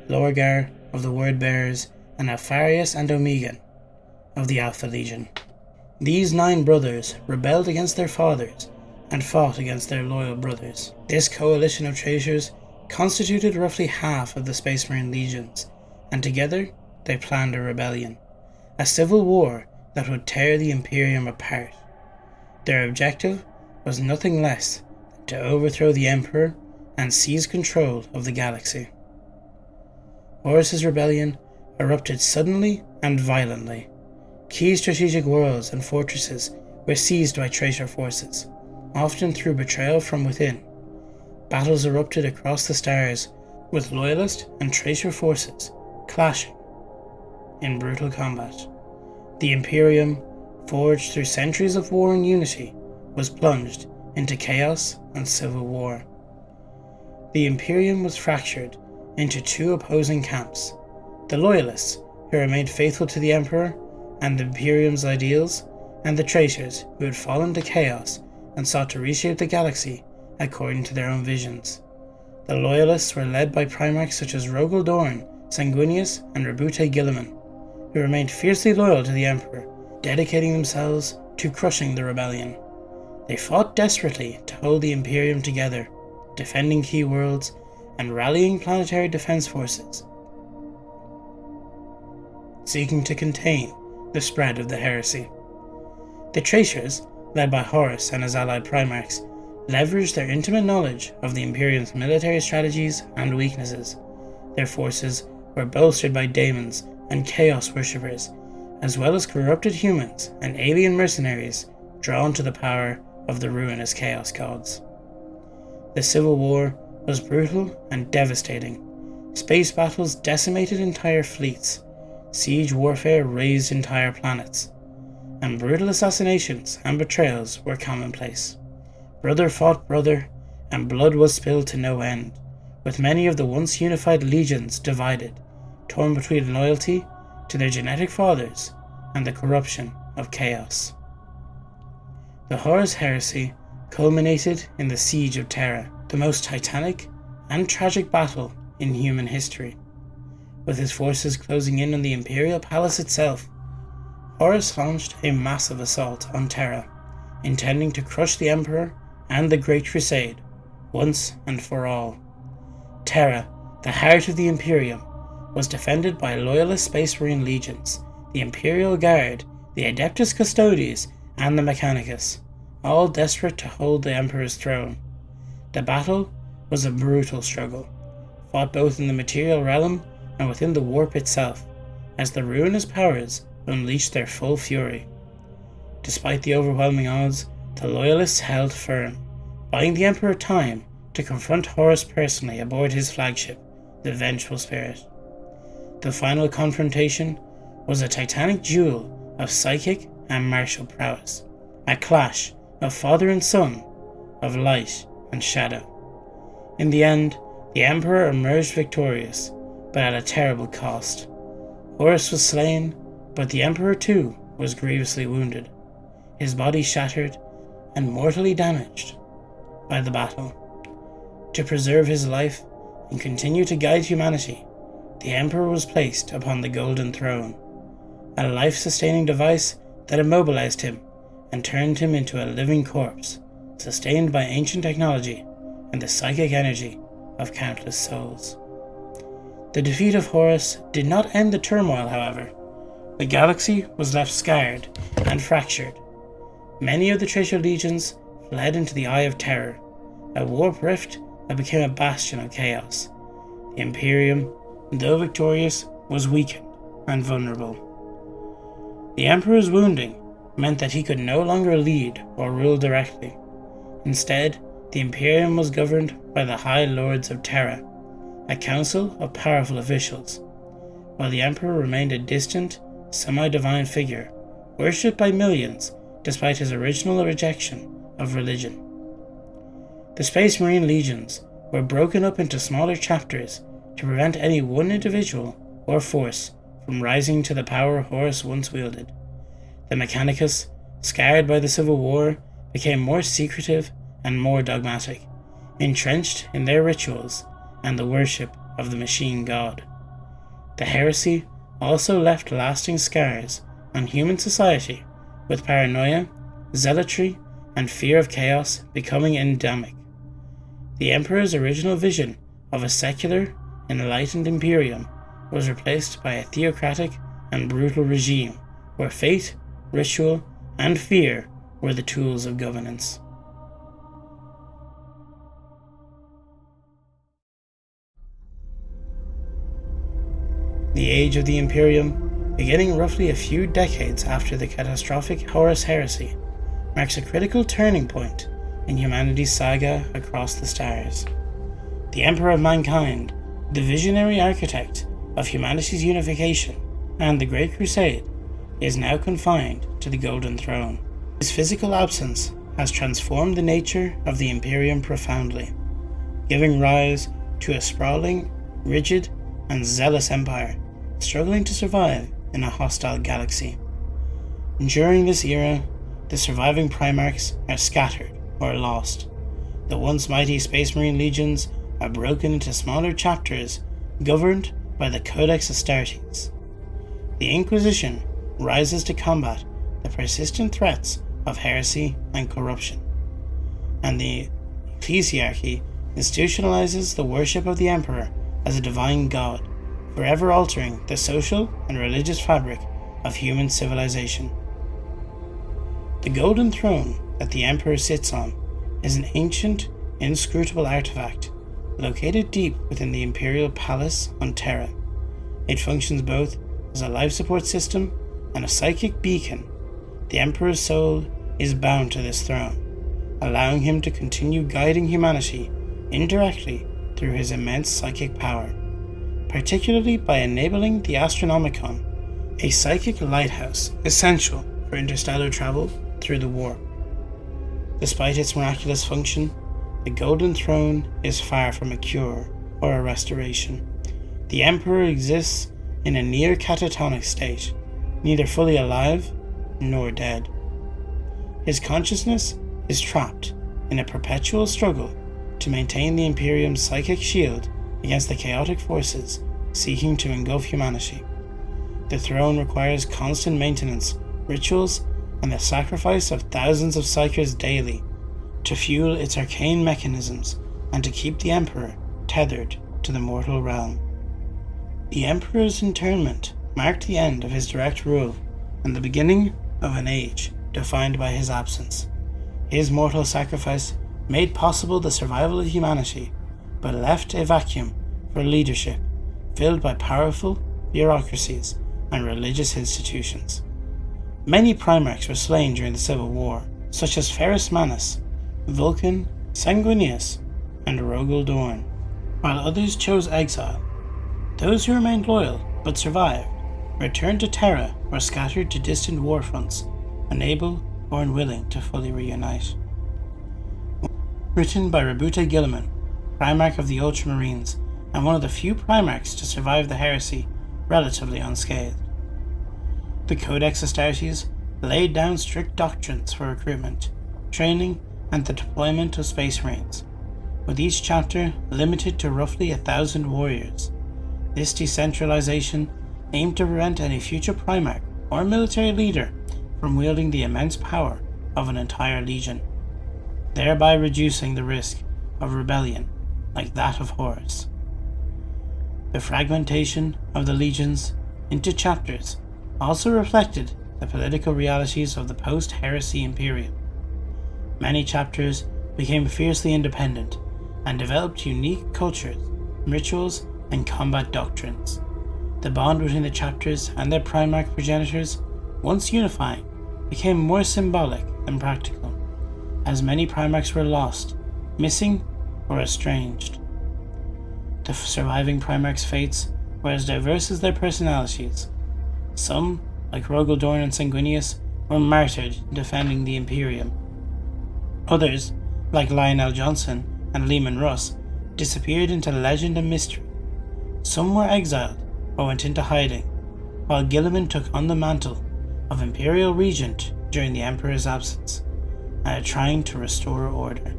Lorgar of the Word Bearers, and Alpharius and Omegan of the Alpha Legion. These 9 brothers rebelled against their fathers and fought against their loyal brothers. This coalition of traitors constituted roughly half of the Space Marine legions, and together they planned a rebellion, a civil war that would tear the Imperium apart. Their objective was nothing less than to overthrow the Emperor and seize control of the galaxy. Horus's rebellion erupted suddenly and violently. Key strategic worlds and fortresses were seized by traitor forces, often through betrayal from within. Battles erupted across the stars, with loyalist and traitor forces clashing in brutal combat. The Imperium, forged through centuries of war and unity, was plunged into chaos and civil war. The Imperium was fractured into 2 opposing camps: the Loyalists, who remained faithful to the Emperor and the Imperium's ideals, and the traitors who had fallen to chaos and sought to reshape the galaxy according to their own visions. The Loyalists were led by Primarchs such as Rogel Dorn, Sanguinius, and Rabute Gilliman, who remained fiercely loyal to the Emperor, dedicating themselves to crushing the rebellion. They fought desperately to hold the Imperium together, defending key worlds and rallying planetary defense forces, seeking to contain the spread of the heresy. The traitors, led by Horus and his allied Primarchs, leveraged their intimate knowledge of the Imperium's military strategies and weaknesses. Their forces were bolstered by daemons and chaos worshippers, as well as corrupted humans and alien mercenaries drawn to the power of the ruinous Chaos Gods. The Civil War was brutal and devastating. Space battles decimated entire fleets, siege warfare razed entire planets, and brutal assassinations and betrayals were commonplace. Brother fought brother, and blood was spilled to no end, with many of the once unified legions divided, torn between loyalty to their genetic fathers and the corruption of chaos. The Horus heresy culminated in the Siege of Terra, the most titanic and tragic battle in human history. With his forces closing in on the Imperial Palace itself, Horus launched a massive assault on Terra, intending to crush the Emperor and the Great Crusade once and for all. Terra, the heart of the Imperium, was defended by loyalist Space Marine legions, the Imperial Guard, the Adeptus Custodes, and the Mechanicus, all desperate to hold the Emperor's throne. The battle was a brutal struggle, fought both in the material realm and within the warp itself, as the ruinous powers unleashed their full fury. Despite the overwhelming odds, the Loyalists held firm, buying the Emperor time to confront Horus personally aboard his flagship, the Vengeful Spirit. The final confrontation was a titanic duel of psychic and martial prowess, a clash of father and son, of light and shadow. In the end, the Emperor emerged victorious, but at a terrible cost. Horus was slain, but the Emperor too was grievously wounded, his body shattered and mortally damaged by the battle. To preserve his life and continue to guide humanity, the Emperor was placed upon the Golden Throne, a life-sustaining device that immobilized him and turned him into a living corpse, sustained by ancient technology and the psychic energy of countless souls. The defeat of Horus did not end the turmoil, however. The galaxy was left scarred and fractured. Many of the traitor legions fled into the Eye of Terror, a warp rift that became a bastion of chaos. The Imperium, though victorious, was weakened and vulnerable. The Emperor's wounding meant that he could no longer lead or rule directly. Instead, the Imperium was governed by the High Lords of Terra, a council of powerful officials, while the Emperor remained a distant, semi-divine figure, worshipped by millions despite his original rejection of religion. The Space Marine legions were broken up into smaller chapters to prevent any one individual or force from rising to the power Horus once wielded. The Mechanicus, scarred by the Civil War, became more secretive and more dogmatic, entrenched in their rituals and the worship of the machine god. The heresy also left lasting scars on human society, with paranoia, zealotry, and fear of chaos becoming endemic. The Emperor's original vision of a secular, enlightened Imperium was replaced by a theocratic and brutal regime where fate, ritual, and fear were the tools of governance. The Age of the Imperium, beginning roughly a few decades after the catastrophic Horus heresy, marks a critical turning point in humanity's saga across the stars. The Emperor of Mankind, the visionary architect of humanity's unification and the Great Crusade, is now confined to the Golden Throne. His physical absence has transformed the nature of the Imperium profoundly, giving rise to a sprawling, rigid, and zealous empire struggling to survive in a hostile galaxy. During this era, the surviving Primarchs are scattered or lost. The once mighty Space Marine legions are broken into smaller chapters governed by the Codex Astartes. The Inquisition rises to combat the persistent threats of heresy and corruption, and the Ecclesiarchy institutionalizes the worship of the Emperor as a divine god, forever altering the social and religious fabric of human civilization. The Golden Throne that the Emperor sits on is an ancient, inscrutable artifact located deep within the Imperial Palace on Terra. It functions both as a life support system and a psychic beacon. The Emperor's soul is bound to this throne, allowing him to continue guiding humanity indirectly through his immense psychic power, particularly by enabling the Astronomicon, a psychic lighthouse essential for interstellar travel through the warp. Despite its miraculous function, the Golden Throne is far from a cure or a restoration. The Emperor exists in a near catatonic state, neither fully alive nor dead. His consciousness is trapped in a perpetual struggle to maintain the Imperium's psychic shield against the chaotic forces seeking to engulf humanity. The throne requires constant maintenance, rituals, and the sacrifice of thousands of psykers daily to fuel its arcane mechanisms and to keep the Emperor tethered to the mortal realm. The Emperor's internment marked the end of his direct rule and the beginning of an age defined by his absence. His mortal sacrifice made possible the survival of humanity, but left a vacuum for leadership filled by powerful bureaucracies and religious institutions. Many Primarchs were slain during the Civil War, such as Ferrus Manus, Vulcan, Sanguinius, and Rogel Dorn, while others chose exile. Those who remained loyal but survived, returned to Terra or scattered to distant war fronts, unable or unwilling to fully reunite. Written by Robuta Gilliman, Primarch of the Ultramarines, and one of the few Primarchs to survive the heresy relatively unscathed. The Codex Astartes laid down strict doctrines for recruitment, training, and the deployment of Space Marines, with each chapter limited to roughly 1,000 warriors. This decentralization aimed to prevent any future Primarch or military leader from wielding the immense power of an entire legion, thereby reducing the risk of rebellion like that of Horus. The fragmentation of the legions into chapters also reflected the political realities of the post-heresy Imperium. Many chapters became fiercely independent and developed unique cultures, rituals, and combat doctrines. The bond between the chapters and their Primarch progenitors, once unifying, became more symbolic than practical, as many Primarchs were lost, missing, or estranged. The surviving Primarchs' fates were as diverse as their personalities. Some, like Rogel Dorn and Sanguinius, were martyred defending the Imperium. Others, like Lionel Johnson and Lehman Russ, disappeared into legend and mystery. Some were exiled or went into hiding, while Gilliman took on the mantle of Imperial Regent during the Emperor's absence, and trying to restore order.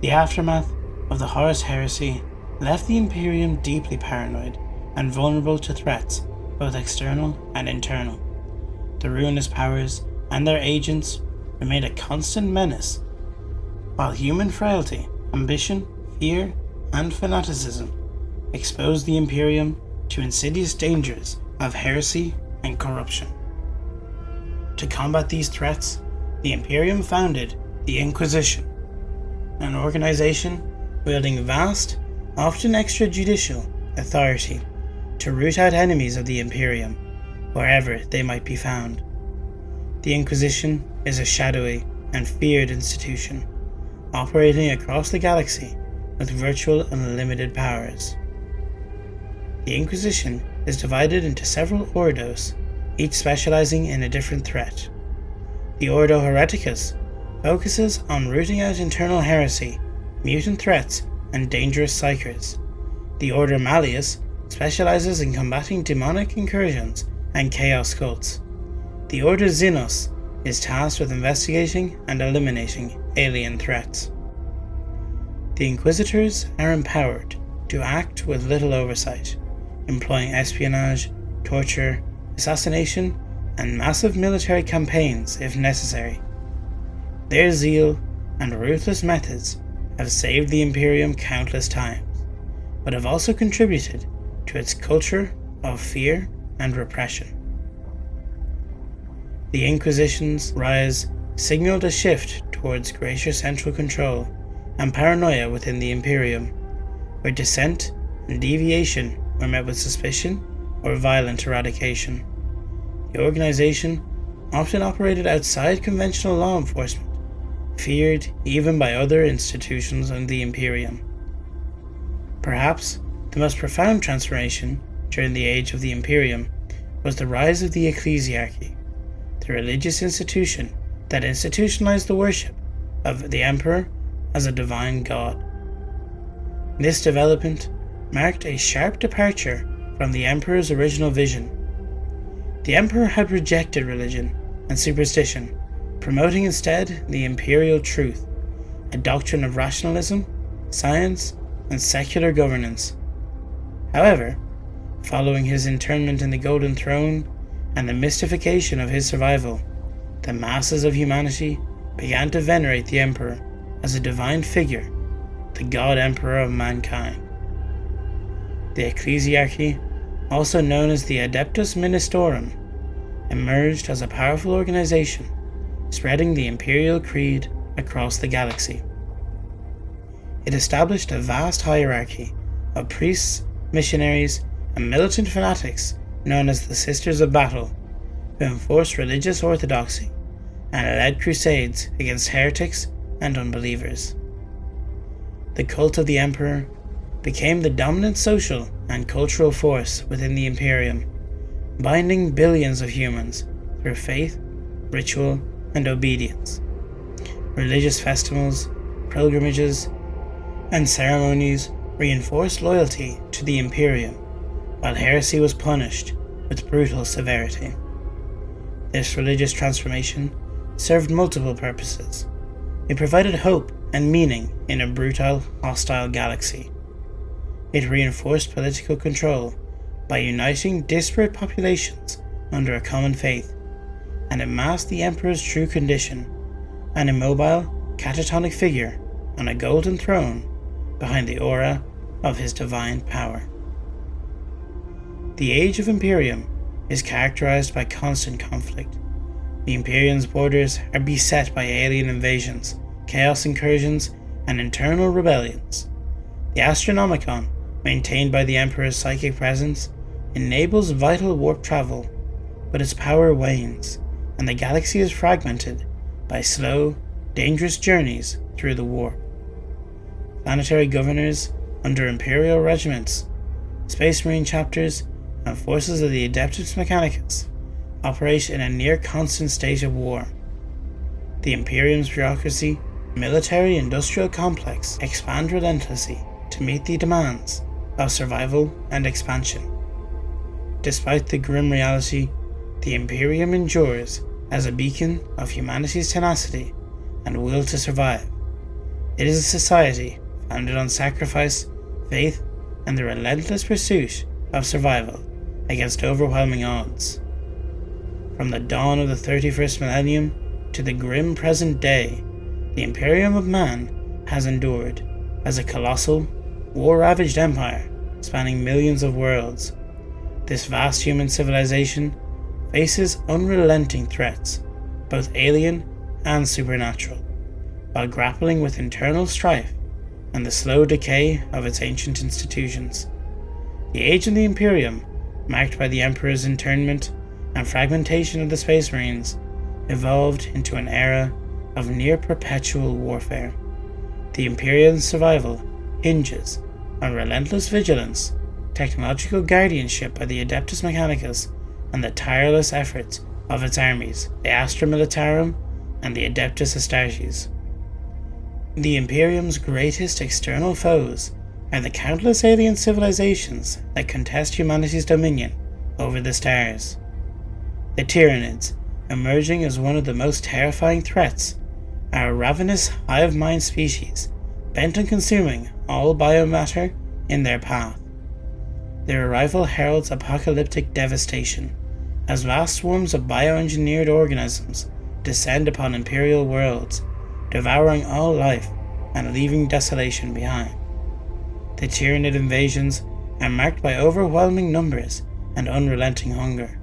The aftermath of the Horus heresy left the Imperium deeply paranoid and vulnerable to threats, both external and internal. The ruinous powers and their agents remained a constant menace, while human frailty, ambition, fear, and fanaticism exposed the Imperium to insidious dangers of heresy and corruption. To combat these threats, the Imperium founded the Inquisition, an organization wielding vast, often extrajudicial authority to root out enemies of the Imperium, wherever they might be found. The Inquisition is a shadowy and feared institution, operating across the galaxy with virtual unlimited powers. The Inquisition is divided into several Ordos, each specializing in a different threat. The Ordo Hereticus focuses on rooting out internal heresy, mutant threats, and dangerous psykers. The Order Malleus specializes in combating demonic incursions and chaos cults. The Order Xenos is tasked with investigating and eliminating alien threats. The Inquisitors are empowered to act with little oversight, employing espionage, torture, assassination, and massive military campaigns if necessary. Their zeal and ruthless methods have saved the Imperium countless times, but have also contributed to its culture of fear and repression. The Inquisition's rise signaled a shift towards greater central control and paranoia within the Imperium, where dissent and deviation were met with suspicion or violent eradication. The organization often operated outside conventional law enforcement, feared even by other institutions in the Imperium. Perhaps the most profound transformation during the Age of the Imperium was the rise of the ecclesiarchy, the religious institution that institutionalized the worship of the Emperor as a divine god. This development marked a sharp departure from the Emperor's original vision. The Emperor had rejected religion and superstition, promoting instead the imperial truth, a doctrine of rationalism, science, and secular governance. However, following his internment in the Golden Throne and the mystification of his survival, the masses of humanity began to venerate the Emperor as a divine figure, the God Emperor of mankind. The ecclesiarchy, also known as the Adeptus Ministorum, emerged as a powerful organization, spreading the imperial creed across the galaxy. It established a vast hierarchy of priests, missionaries, and militant fanatics known as the Sisters of Battle, who enforced religious orthodoxy and led crusades against heretics and unbelievers. The cult of the Emperor became the dominant social and cultural force within the Imperium, binding billions of humans through faith, ritual, and obedience. Religious festivals, pilgrimages, and ceremonies reinforced loyalty to the Imperium, while heresy was punished with brutal severity. This religious transformation served multiple purposes. It provided hope and meaning in a brutal, hostile galaxy. It reinforced political control by uniting disparate populations under a common faith, and it masked the Emperor's true condition, an immobile, catatonic figure on a golden throne behind the aura of his divine power. The Age of Imperium is characterized by constant conflict. The Imperium's borders are beset by alien invasions, chaos incursions, and internal rebellions. The Astronomicon, maintained by the Emperor's psychic presence, enables vital warp travel, but its power wanes, and the galaxy is fragmented by slow, dangerous journeys through the warp. Planetary governors under Imperial regiments, Space Marine chapters, and forces of the Adeptus Mechanicus operate in a near-constant state of war. The Imperium's bureaucracy, military-industrial complex expand relentlessly to meet the demands of survival and expansion. Despite the grim reality, the Imperium endures as a beacon of humanity's tenacity and will to survive. It is a society founded on sacrifice, faith, and the relentless pursuit of survival against overwhelming odds. From the dawn of the 31st millennium to the grim present day, the Imperium of Man has endured as a colossal, war-ravaged empire spanning millions of worlds. This vast human civilization faces unrelenting threats, both alien and supernatural, while grappling with internal strife and the slow decay of its ancient institutions. The Age of the Imperium, marked by the Emperor's internment and fragmentation of the Space Marines, evolved into an era of near-perpetual warfare. The Imperium's survival hinges on relentless vigilance, technological guardianship by the Adeptus Mechanicus, and the tireless efforts of its armies, the Astra Militarum and the Adeptus Astartes. The Imperium's greatest external foes are the countless alien civilizations that contest humanity's dominion over the stars. The Tyranids, emerging as one of the most terrifying threats, are a ravenous hive-mind species bent on consuming all biomatter in their path. Their arrival heralds apocalyptic devastation, as vast swarms of bioengineered organisms descend upon Imperial worlds, devouring all life and leaving desolation behind. The Tyranid invasions are marked by overwhelming numbers and unrelenting hunger,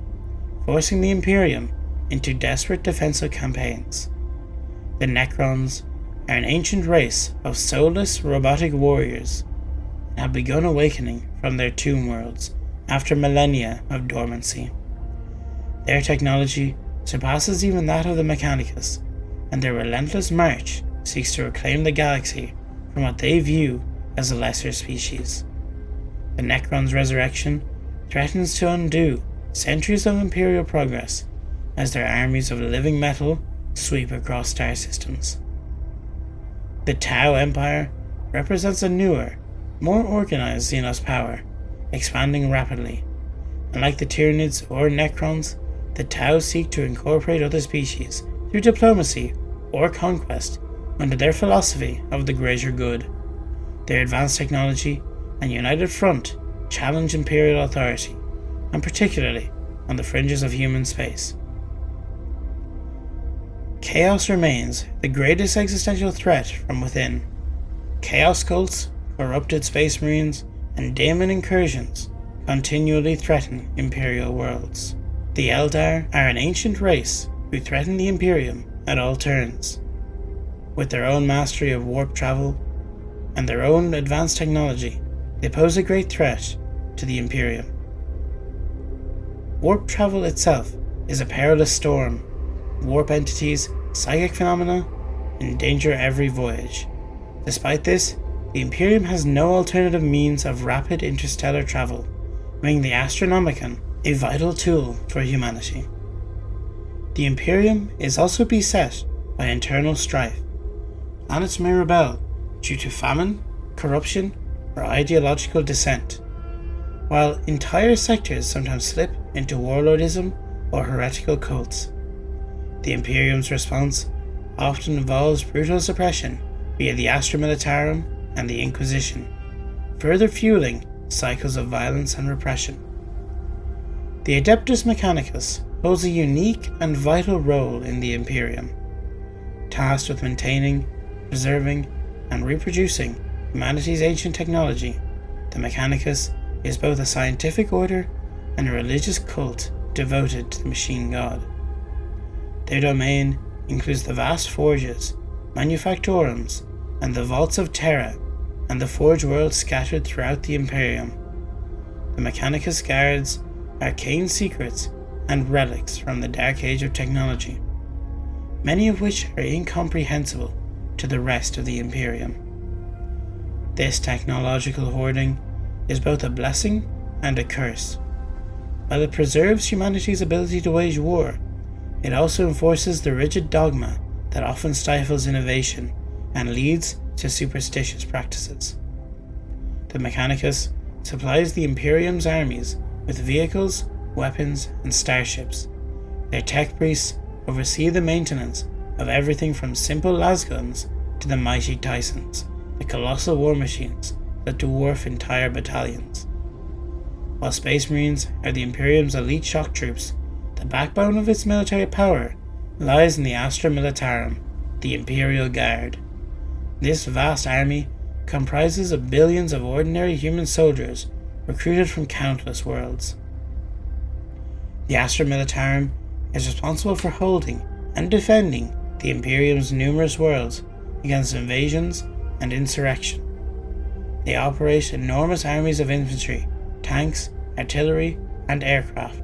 forcing the Imperium into desperate defensive campaigns. The Necrons are an ancient race of soulless robotic warriors and have begun awakening from their tomb worlds after millennia of dormancy. Their technology surpasses even that of the Mechanicus, and their relentless march seeks to reclaim the galaxy from what they view as a lesser species. The Necron's resurrection threatens to undo centuries of Imperial progress as their armies of living metal sweep across star systems. The Tau Empire represents a newer, more organized Xenos power, expanding rapidly, and like the Tyranids or Necrons, the Tau seek to incorporate other species through diplomacy or conquest under their philosophy of the greater good. Their advanced technology and united front challenge Imperial authority, and particularly on the fringes of human space. Chaos remains the greatest existential threat from within. Chaos cults, corrupted Space Marines, and daemon incursions continually threaten Imperial worlds. The Eldar are an ancient race who threaten the Imperium at all turns. With their own mastery of warp travel and their own advanced technology, they pose a great threat to the Imperium. Warp travel itself is a perilous storm. Warp entities, psychic phenomena, endanger every voyage. Despite this, the Imperium has no alternative means of rapid interstellar travel, making the Astronomicon a vital tool for humanity. The Imperium is also beset by internal strife. Planets may rebel due to famine, corruption, or ideological dissent, while entire sectors sometimes slip into warlordism or heretical cults. The Imperium's response often involves brutal suppression via the Astra Militarum and the Inquisition, further fueling cycles of violence and repression. The Adeptus Mechanicus holds a unique and vital role in the Imperium, tasked with maintaining, preserving, and reproducing humanity's ancient technology. The Mechanicus is both a scientific order and a religious cult devoted to the machine god. Their domain includes the vast forges, manufactorums, and the vaults of Terra, and the forge worlds scattered throughout the Imperium. The Mechanicus guards arcane secrets and relics from the Dark Age of technology, many of which are incomprehensible to the rest of the Imperium. This technological hoarding is both a blessing and a curse. While it preserves humanity's ability to wage war, it also enforces the rigid dogma that often stifles innovation and leads to superstitious practices. The Mechanicus supplies the Imperium's armies with vehicles, weapons, and starships. Their tech priests oversee the maintenance of everything from simple lasguns to the mighty Tysons, the colossal war machines that dwarf entire battalions. While Space Marines are the Imperium's elite shock troops, the backbone of its military power lies in the Astra Militarum, the Imperial Guard. This vast army comprises of billions of ordinary human soldiers recruited from countless worlds. The Astra Militarum is responsible for holding and defending the Imperium's numerous worlds against invasions and insurrection. They operate enormous armies of infantry, tanks, artillery, and aircraft.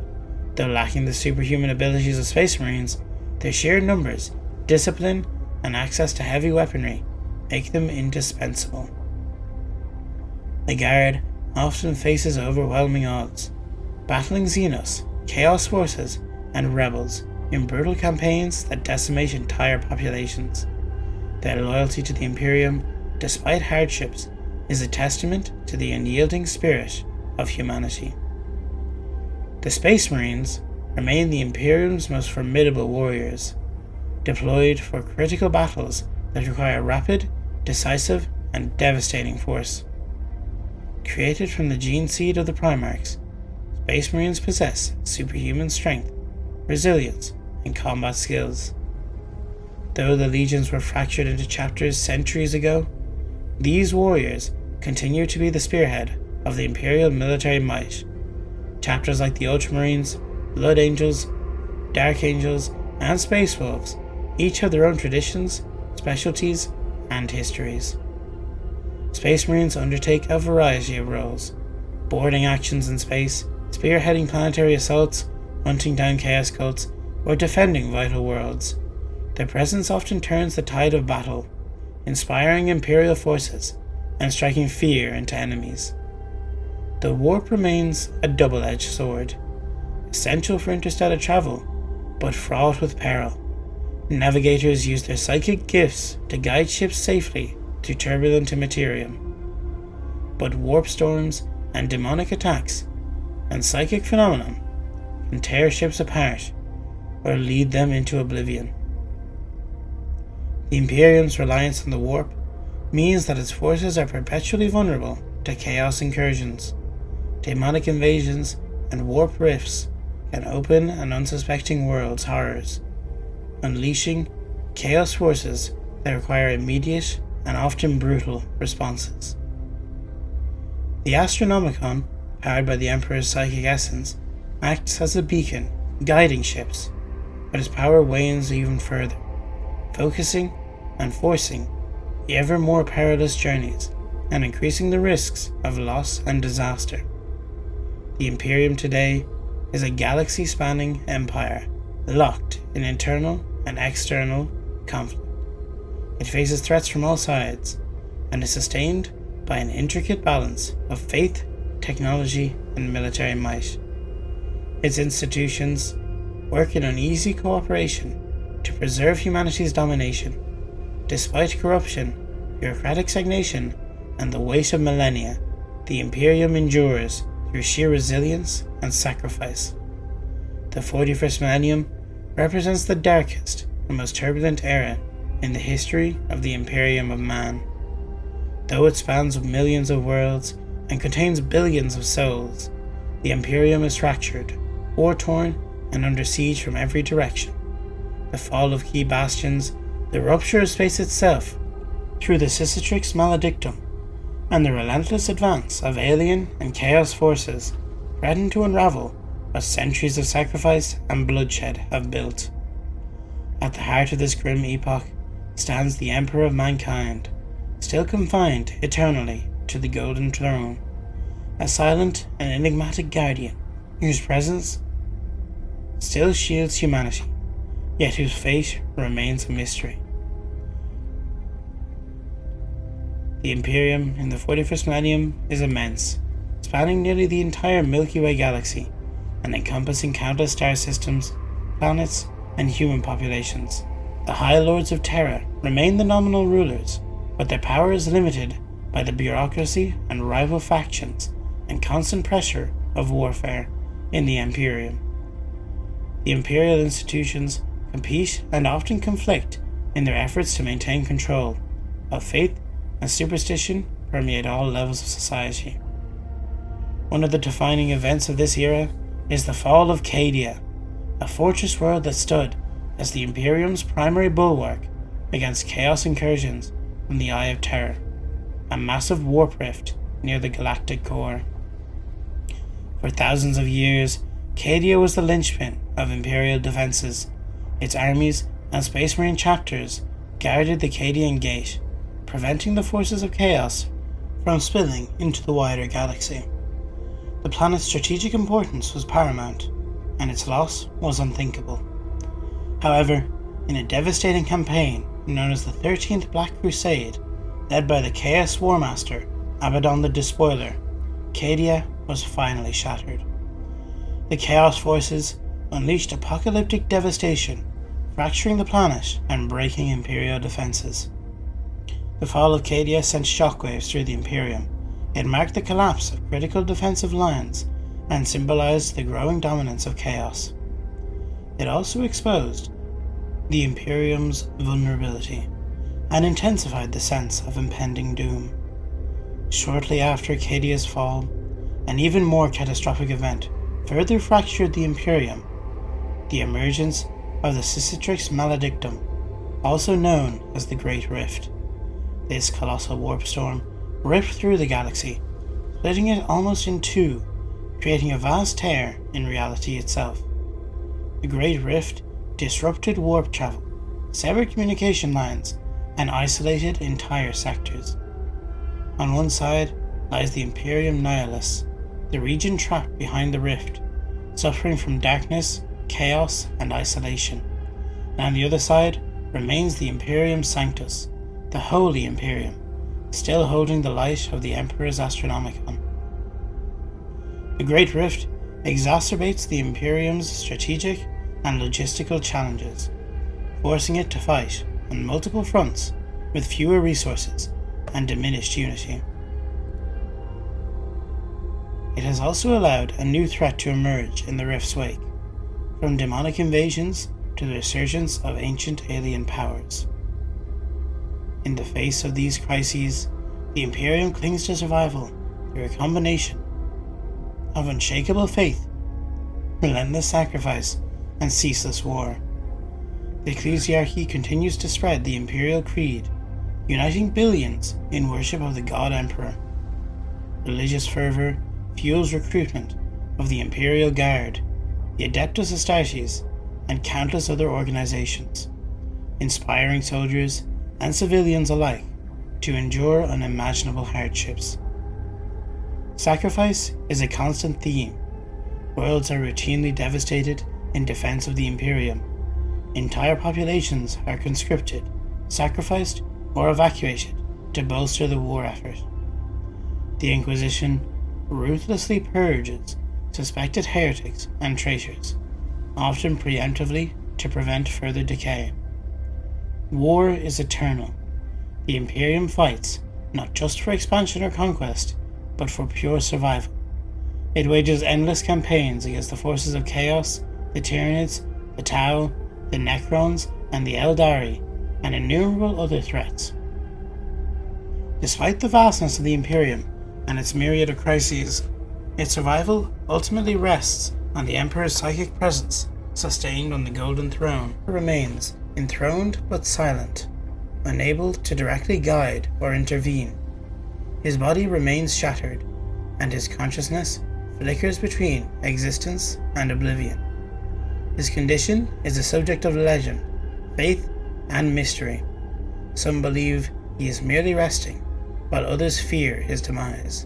Though lacking the superhuman abilities of Space Marines, their sheer numbers, discipline, and access to heavy weaponry make them indispensable. The Guard often faces overwhelming odds, battling Xenos, Chaos forces, and rebels in brutal campaigns that decimate entire populations. Their loyalty to the Imperium, despite hardships, is a testament to the unyielding spirit of humanity. The Space Marines remain the Imperium's most formidable warriors, deployed for critical battles that require rapid, decisive, and devastating force. Created from the gene seed of the Primarchs, Space Marines possess superhuman strength, resilience, and combat skills. Though the legions were fractured into chapters centuries ago, these warriors continue to be the spearhead of the Imperial military might. Chapters like the Ultramarines, Blood Angels, Dark Angels, and Space Wolves each have their own traditions, specialties, and histories. Space Marines undertake a variety of roles: boarding actions in space, spearheading planetary assaults, hunting down chaos cults, or defending vital worlds. Their presence often turns the tide of battle, inspiring Imperial forces and striking fear into enemies. The warp remains a double-edged sword, essential for interstellar travel, but fraught with peril. Navigators use their psychic gifts to guide ships safely through turbulent immaterium. But warp storms and demonic attacks and psychic phenomenon can tear ships apart or lead them into oblivion. The Imperium's reliance on the warp means that its forces are perpetually vulnerable to chaos incursions. Demonic invasions and warp rifts can open an unsuspecting world's horrors, unleashing chaos forces that require immediate and often brutal responses. The Astronomicon, powered by the Emperor's psychic essence, acts as a beacon, guiding ships, but its power wanes even further, focusing and forcing ever more perilous journeys and increasing the risks of loss and disaster. The Imperium today is a galaxy-spanning empire locked in internal and external conflict. It faces threats from all sides and is sustained by an intricate balance of faith, technology, and military might. Its institutions work in uneasy cooperation to preserve humanity's domination. Despite corruption, bureaucratic stagnation, and the weight of millennia, the Imperium endures through sheer resilience and sacrifice. The 41st millennium represents the darkest and most turbulent era in the history of the Imperium of Man. Though it spans millions of worlds and contains billions of souls, the Imperium is fractured, war-torn, and under siege from every direction. The fall of key bastions, the rupture of space itself through the Cicatrix Maledictum, and the relentless advance of alien and chaos forces threaten to unravel what centuries of sacrifice and bloodshed have built. At the heart of this grim epoch stands the Emperor of Mankind, still confined eternally to the Golden Throne, a silent and enigmatic guardian whose presence still shields humanity, yet whose fate remains a mystery. The Imperium in the 41st millennium is immense, spanning nearly the entire Milky Way galaxy and encompassing countless star systems, planets, and human populations. The High Lords of Terra remain the nominal rulers, but their power is limited by the bureaucracy and rival factions and constant pressure of warfare in the Imperium. The Imperial institutions compete and often conflict in their efforts to maintain control, while faith and superstition permeate all levels of society. One of the defining events of this era is the fall of Cadia, a fortress world that stood as the Imperium's primary bulwark against chaos incursions from the Eye of Terror, a massive warp rift near the galactic core. For thousands of years, Cadia was the linchpin of Imperial defenses. Its armies and Space Marine chapters guarded the Cadian Gate, preventing the forces of chaos from spilling into the wider galaxy. The planet's strategic importance was paramount, and its loss was unthinkable. However, in a devastating campaign known as the 13th Black Crusade, led by the Chaos Warmaster Abaddon the Despoiler, Cadia was finally shattered. The Chaos forces unleashed apocalyptic devastation, fracturing the planet and breaking Imperial defenses. The fall of Cadia sent shockwaves through the Imperium. It marked the collapse of critical defensive lines and symbolized the growing dominance of chaos. It also exposed the Imperium's vulnerability and intensified the sense of impending doom. Shortly after Cadia's fall, an even more catastrophic event further fractured the Imperium: the emergence of the Cicatrix Maledictum, also known as the Great Rift. This colossal warp storm ripped through the galaxy, splitting it almost in two, creating a vast tear in reality itself. The Great Rift disrupted warp travel, severed communication lines, and isolated entire sectors. On one side lies the Imperium Nihilus, the region trapped behind the rift, suffering from darkness, chaos, and isolation. And on the other side remains the Imperium Sanctus, the Holy Imperium, still holding the light of the Emperor's Astronomicon. The Great Rift exacerbates the Imperium's strategic and logistical challenges, forcing it to fight on multiple fronts with fewer resources and diminished unity. It has also allowed a new threat to emerge in the Rift's wake, from demonic invasions to the resurgence of ancient alien powers. In the face of these crises, the Imperium clings to survival through a combination of unshakable faith, relentless sacrifice, and ceaseless war. The ecclesiarchy continues to spread the Imperial Creed, uniting billions in worship of the God Emperor. Religious fervor fuels recruitment of the Imperial Guard, the Adeptus Astartes, and countless other organizations, inspiring soldiers and civilians alike to endure unimaginable hardships. Sacrifice is a constant theme. Worlds are routinely devastated in defense of the Imperium. Entire populations are conscripted, sacrificed, or evacuated to bolster the war effort. The Inquisition ruthlessly purges suspected heretics and traitors, often preemptively to prevent further decay. War is eternal. The Imperium fights not just for expansion or conquest, but for pure survival. It wages endless campaigns against the forces of chaos, the Tyranids, the Tau, the Necrons, and the Eldari, and innumerable other threats. Despite the vastness of the Imperium and its myriad of crises, its survival ultimately rests on the Emperor's psychic presence, sustained on the Golden Throne. He remains enthroned but silent, unable to directly guide or intervene. His body remains shattered, and his consciousness flickers between existence and oblivion. His condition is a subject of legend, faith, and mystery. Some believe he is merely resting, while others fear his demise.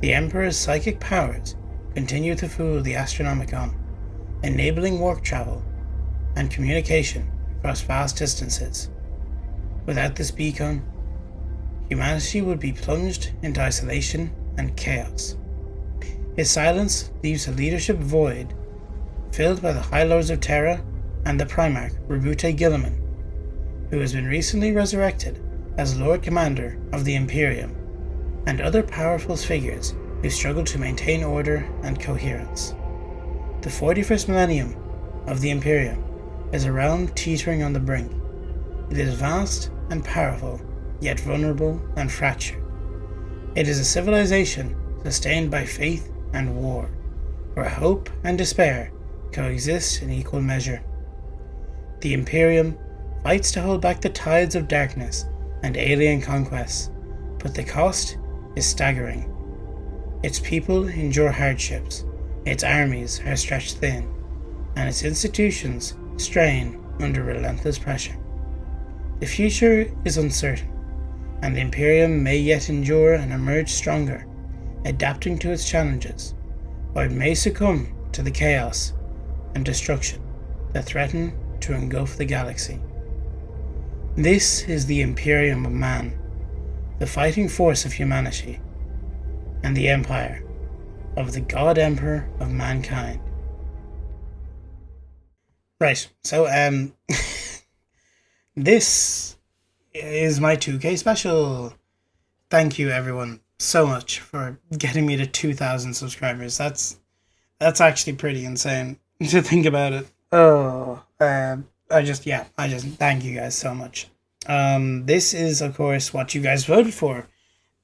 The Emperor's psychic powers continue to fuel the Astronomicon, enabling warp travel and communication across vast distances. Without this beacon, humanity would be plunged into isolation and chaos. His silence leaves a leadership void, filled by the High Lords of Terra and the Primarch Rabute Guilliman, who has been recently resurrected as Lord Commander of the Imperium, and other powerful figures who struggle to maintain order and coherence. The 41st millennium of the Imperium is a realm teetering on the brink. It is vast and powerful, yet vulnerable and fractured. It is a civilization sustained by faith and war, where hope and despair coexist in equal measure. The Imperium fights to hold back the tides of darkness and alien conquests, but the cost is staggering. Its people endure hardships, its armies are stretched thin, and its institutions strain under relentless pressure. The future is uncertain, and the Imperium may yet endure and emerge stronger, adapting to its challenges, or it may succumb to the chaos and destruction that threaten to engulf the galaxy. This is the Imperium of Man, the fighting force of humanity, and the empire of the God Emperor of mankind. Right, so this is my 2K special. Thank you everyone so much for getting me to 2,000 subscribers. That's actually pretty insane to think about it. I just thank you guys so much. This is, of course, what you guys voted for.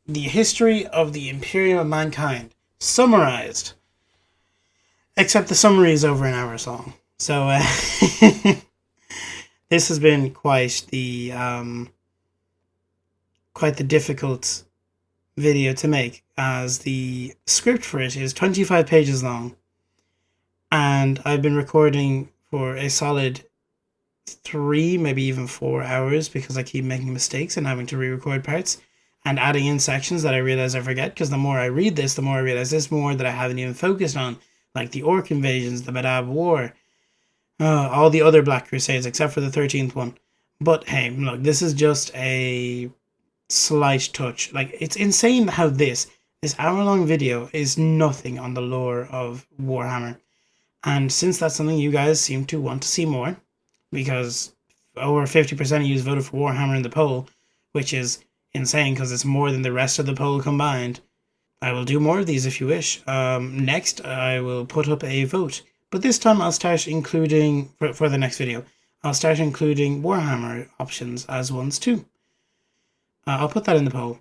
The history of the Imperium of Mankind, summarized. Except the summary is over an hour long. So, this has been quite the difficult video to make, as the script for it is 25 pages long. And I've been recording for a solid 3, maybe even 4 hours, because I keep making mistakes and having to re-record parts and adding in sections that I realize I forget, because the more I read this, the more I realize there's more that I haven't even focused on, like the Orc invasions, the Badab War, all the other Black Crusades except for the 13th one. But hey, look, this is just a slight touch. Like, it's insane how this hour-long video is nothing on the lore of Warhammer. And since that's something you guys seem to want to see more, because over 50% of you voted for Warhammer in the poll, which is insane because it's more than the rest of the poll combined, I will do more of these if you wish. Next, I will put up a vote. But this time I'll start including, for the next video, I'll start including Warhammer options as ones too. I'll put that in the poll,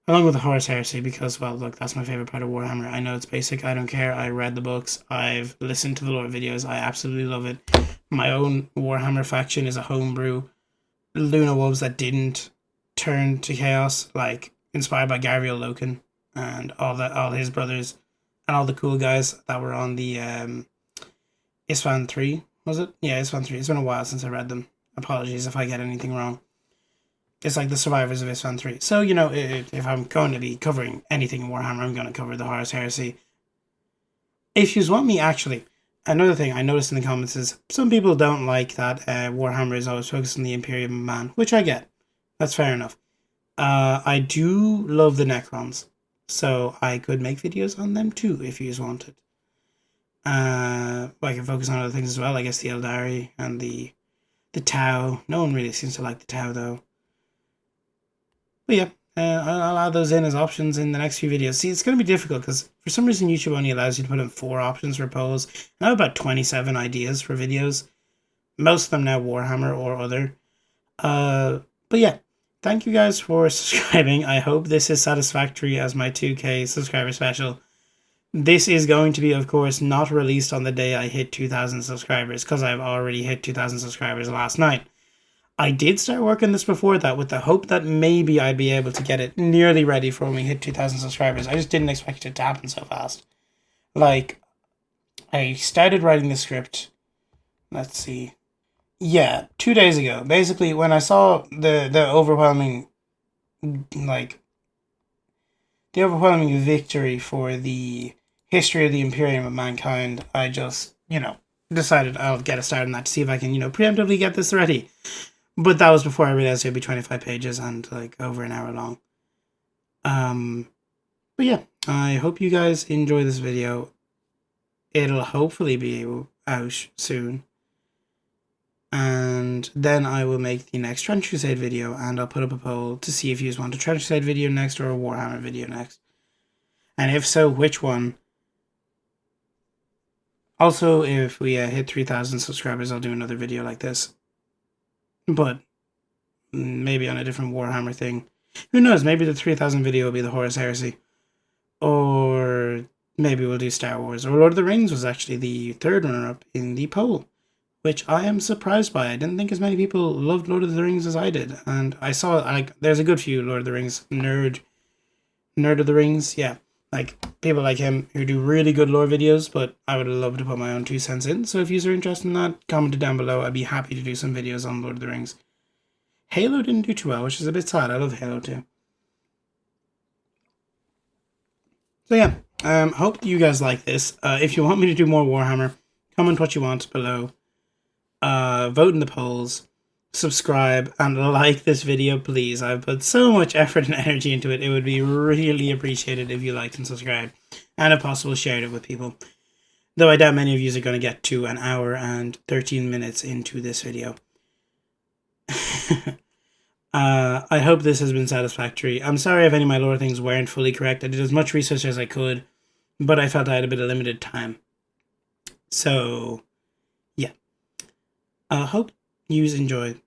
along with the Horus Heresy, because, well, look, that's my favourite part of Warhammer. I know it's basic, I don't care, I read the books, I've listened to the lore videos, I absolutely love it. My own Warhammer faction is a homebrew Luna Wolves that didn't turn to chaos, like, inspired by Gabriel Loken and all his brothers and all the cool guys that were on the Isfan 3, was it? Yeah, Isfan 3. It's been a while since I read them. Apologies if I get anything wrong. It's like the survivors of Isfan 3. So, you know, if I'm going to be covering anything in Warhammer, I'm going to cover the Horus Heresy. If you want me, actually, another thing I noticed in the comments is some people don't like that Warhammer is always focused on the Imperium of Man, which I get. That's fair enough. I do love the Necrons. so I could make videos on them too if you just wanted. I can focus on other things as well. I guess the Eldari and the Tau. No one really seems to like the Tau though. But yeah, I'll add those in as options in the next few videos. See, it's going to be difficult because for some reason YouTube only allows you to put in 4 options for polls. I have about 27 ideas for videos. Most of them now Warhammer or other. But yeah, thank you guys for subscribing. I hope this is satisfactory as my 2K subscriber special. This is going to be, of course, not released on the day I hit 2,000 subscribers because I've already hit 2,000 subscribers last night. I did start working this before that with the hope that maybe I'd be able to get it nearly ready for when we hit 2,000 subscribers. I just didn't expect it to happen so fast. Like, I started writing the script, let's see, yeah, 2 days ago. Basically, when I saw the overwhelming, like, the overwhelming victory for the history of the Imperium of Mankind, I just, decided I'll get a start on that to see if I can, preemptively get this ready. But that was before I realized it'd be 25 pages and like over an hour long. But yeah, I hope you guys enjoy this video. It'll hopefully be out soon. And then I will make the next Trench Crusade video and I'll put up a poll to see if you want a Trench Crusade video next or a Warhammer video next. And if so, which one? Also, if we hit 3,000 subscribers, I'll do another video like this. But maybe on a different Warhammer thing. Who knows? Maybe the 3,000 video will be the Horus Heresy. Or maybe we'll do Star Wars. Or Lord of the Rings was actually the third runner-up in the poll, which I am surprised by. I didn't think as many people loved Lord of the Rings as I did. And I saw, like, there's a good few Lord of the Rings nerd of the Rings, yeah. Like, people like him who do really good lore videos, but I would love to put my own 2 cents in. So if you're interested in that, comment it down below. I'd be happy to do some videos on Lord of the Rings. Halo didn't do too well, which is a bit sad. I love Halo too. So yeah, hope you guys like this. If you want me to do more Warhammer, comment what you want below. Vote in the polls. Subscribe and like this video, please. I've put so much effort and energy into it. It would be really appreciated if you liked and subscribed. And if possible, shared it with people. Though I doubt many of you are going to get to an hour and 13 minutes into this video. I hope this has been satisfactory. I'm sorry if any of my lore things weren't fully correct. I did as much research as I could, but I felt I had a bit of limited time. So, yeah. I hope you enjoyed,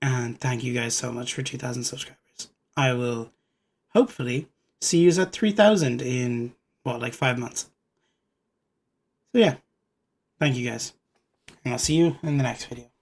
and thank you guys so much for 2,000 subscribers. I will hopefully see you at 3,000 in, like 5 months. So yeah, thank you guys, and I'll see you in the next video.